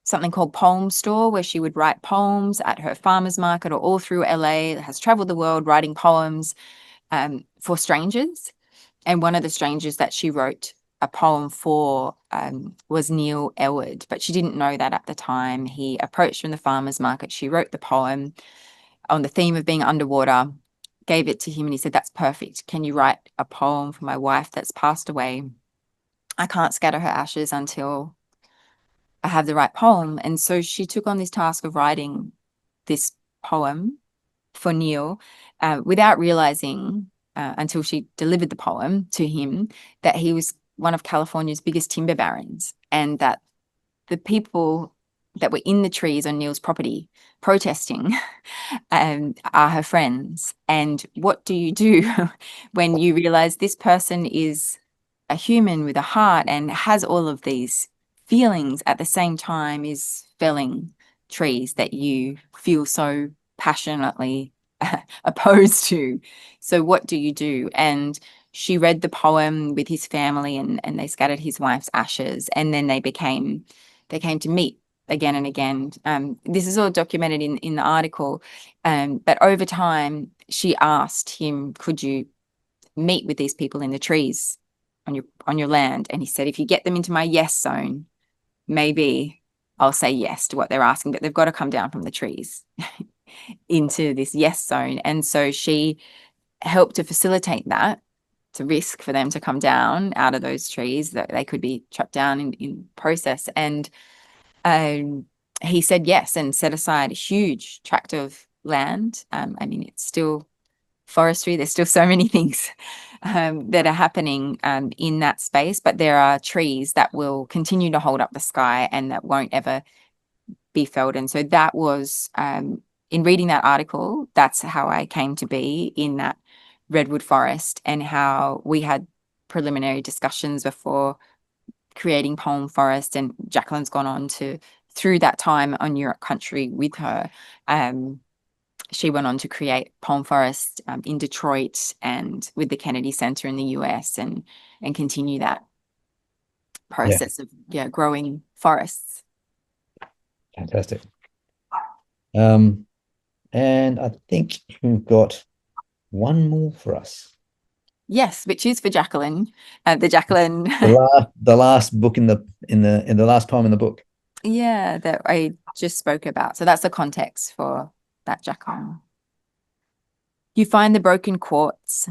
something called Poem Store, where she would write poems at her farmer's market or all through LA, has traveled the world writing poems for strangers. And one of the strangers that she wrote a poem for was Neil Eward, but she didn't know that at the time. He approached her in the farmer's market. She wrote the poem on the theme of being underwater, gave it to him and he said, "That's perfect. Can you write a poem for my wife that's passed away? I can't scatter her ashes until I have the right poem." And so she took on this task of writing this poem for Neil, without realizing, until she delivered the poem to him, that he was one of California's biggest timber barons, and that the people that were in the trees on Neil's property protesting are her friends. And what do you do when you realize this person is a human with a heart and has all of these feelings at the same time is felling trees that you feel so passionately opposed to? So what do you do? And she read the poem with his family, and they scattered his wife's ashes, and then they came to meet again and again. This is all documented in the article. But over time, she asked him, "Could you meet with these people in the trees on your land?" And he said, "If you get them into my yes zone, maybe I'll say yes to what they're asking, but they've got to come down from the trees into this yes zone." And so she helped to facilitate that. It's a risk for them to come down out of those trees, that they could be chopped down in process. And he said yes and set aside a huge tract of land. I mean, it's still forestry. There's still so many things that are happening in that space, but there are trees that will continue to hold up the sky and that won't ever be felled. And so that was, in reading that article, that's how I came to be in that redwood forest, and how we had preliminary discussions before creating Poem Forest. And Jacqueline's gone on to, through that time on Europe Country with her, she went on to create Poem Forest in Detroit and with the Kennedy Center in the US, and continue that process of growing forests. Fantastic. And I think you've got one more for us. Yes, which is for Jacqueline. The Jacqueline, the last book in the last poem in the book. Yeah, that I just spoke about. So that's the context for that, Jacqueline. You find the broken quartz,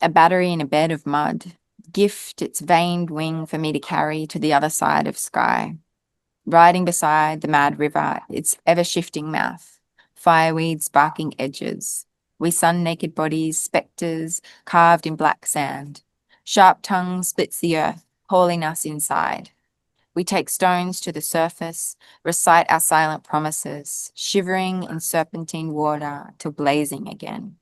a battery in a bed of mud. Gift its veined wing for me to carry to the other side of sky. Riding beside the mad river, its ever-shifting mouth, fireweed sparking edges. We sun-naked bodies, spectres carved in black sand. Sharp tongue splits the earth, calling us inside. We take stones to the surface, recite our silent promises, shivering in serpentine water till blazing again.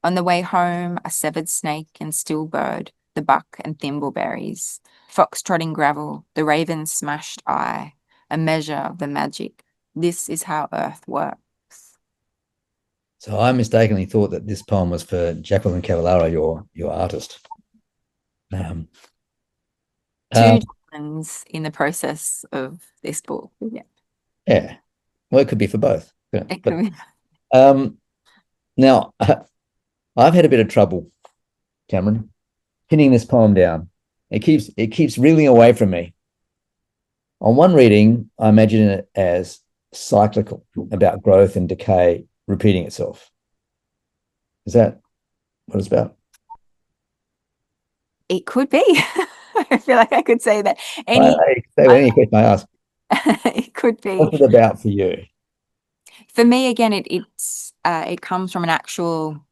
On the way home, a severed snake and still bird, the buck and thimbleberries, fox-trotting gravel, the raven's smashed eye, a measure of the magic. This is how Earth works. So I mistakenly thought that this poem was for Jacqueline Cavallaro, your artist. Two Jacquelines in the process of this book. Yeah. Well, it could be for both. It could be. Now, I've had a bit of trouble, Tamryn, pinning this poem down. It keeps reeling away from me. On one reading, I imagine it as cyclical, about growth and decay repeating itself. Is that what it's about? It could be. I feel like I could say that. Any question I ask. It could be. What's it about for you? For me, again, it comes from an actual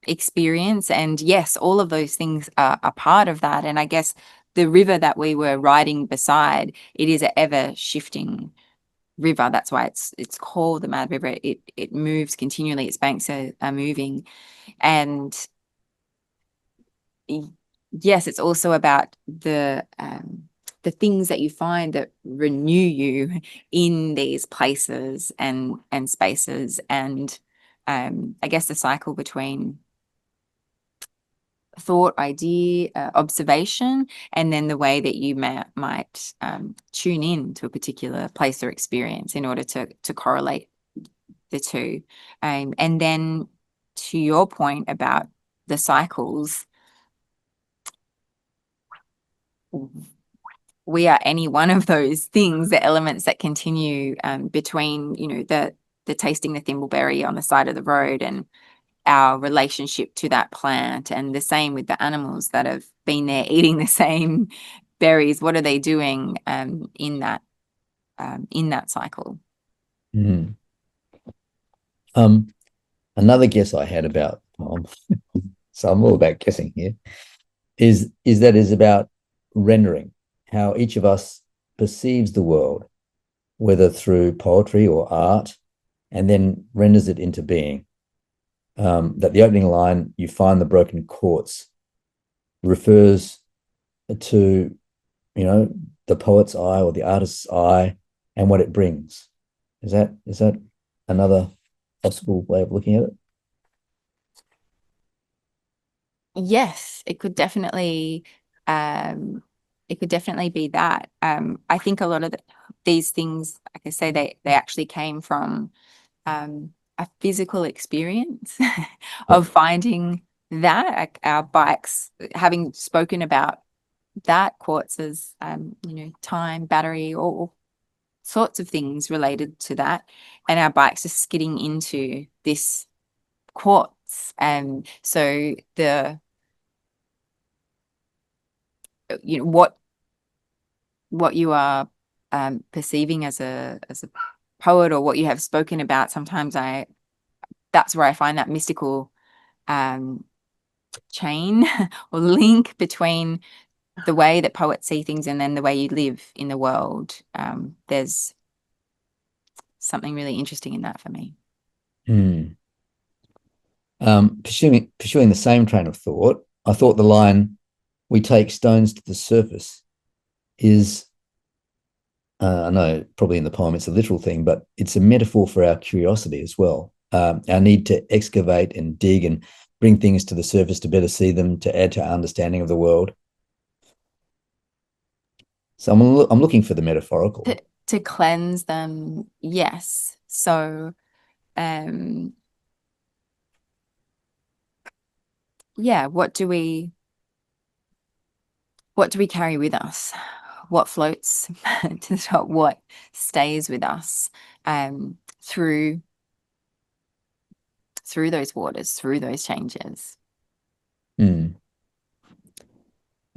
experience, and yes, all of those things are a part of that. And I guess the river that we were riding beside, it is an ever shifting river. That's why it's called the Mad River. It moves continually. Its banks are moving. And yes, it's also about the things that you find that renew you in these places and spaces. And I guess the cycle between thought, idea, observation, and then the way that you might tune in to a particular place or experience in order to correlate the two. And then to your point about the cycles, we are any one of those things, the elements that continue between, the tasting the thimbleberry on the side of the road and our relationship to that plant, and the same with the animals that have been there eating the same berries. What are they doing in that cycle? Mm. Another guess I had about so I'm all about guessing here, is that is about rendering, how each of us perceives the world, whether through poetry or art, and then renders it into being. That the opening line, "You find the broken quartz," refers to, the poet's eye or the artist's eye and what it brings. Is that another possible way of looking at it? Yes, it could definitely be that. I think a lot of these things, like I say, they actually came from a physical experience of finding that. Like our bikes, having spoken about that, quartz as time, battery, all sorts of things related to that, and our bikes are skidding into this quartz. And so what you are perceiving as a poet, or what you have spoken about, sometimes that's where I find that mystical chain or link between the way that poets see things and then the way you live in the world. There's something really interesting in that for me. Pursuing the same train of thought, I thought the line, "We take stones to the surface," is, I know probably in the poem it's a literal thing, but it's a metaphor for our curiosity as well. Our need to excavate and dig and bring things to the surface to better see them, to add to our understanding of the world. So I'm looking for the metaphorical. To cleanse them, yes. So, yeah, what do we carry with us? What floats to the top? What stays with us through those waters, through those changes?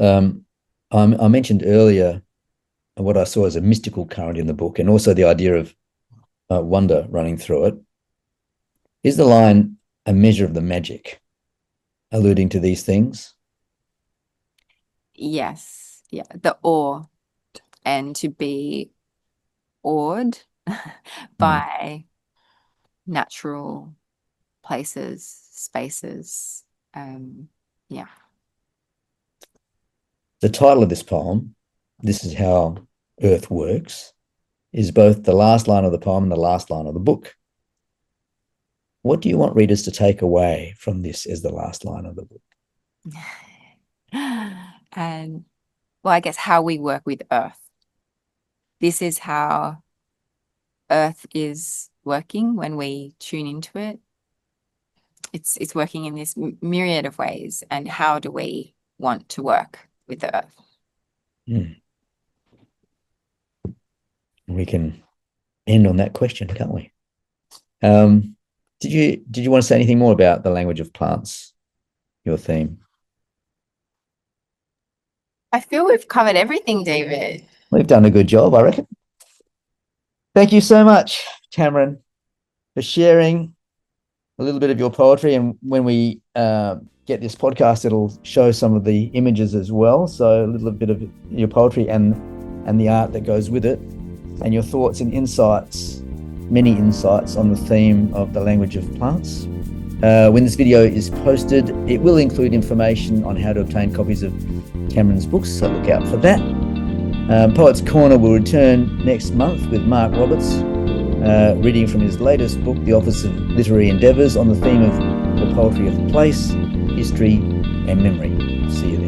I mentioned earlier what I saw as a mystical current in the book, and also the idea of wonder running through it. Is the line a measure of the magic, alluding to these things? Yes. Yeah. The awe, and to be awed by natural places, spaces. Yeah. The title of this poem, "This is How Earth Works," is both the last line of the poem and the last line of the book. What do you want readers to take away from this as the last line of the book? And well, I guess how we work with Earth. This is how Earth is working when we tune into it. It's working in this myriad of ways. And how do we want to work with the Earth? We can end on that question, can't we? Did you want to say anything more about the language of plants, your theme? I feel we've covered everything, David. We've done a good job, I reckon. Thank you so much, Tamryn, for sharing a little bit of your poetry. And when we get this podcast, it'll show some of the images as well. So a little bit of your poetry and the art that goes with it, and your thoughts and insights, many insights on the theme of the language of plants. When this video is posted, it will include information on how to obtain copies of Tamryn's books, so look out for that. Poets Corner will return next month with Mark Roberts, reading from his latest book, The Office of Literary Endeavours, on the theme of the poetry of place, history and memory. See you then.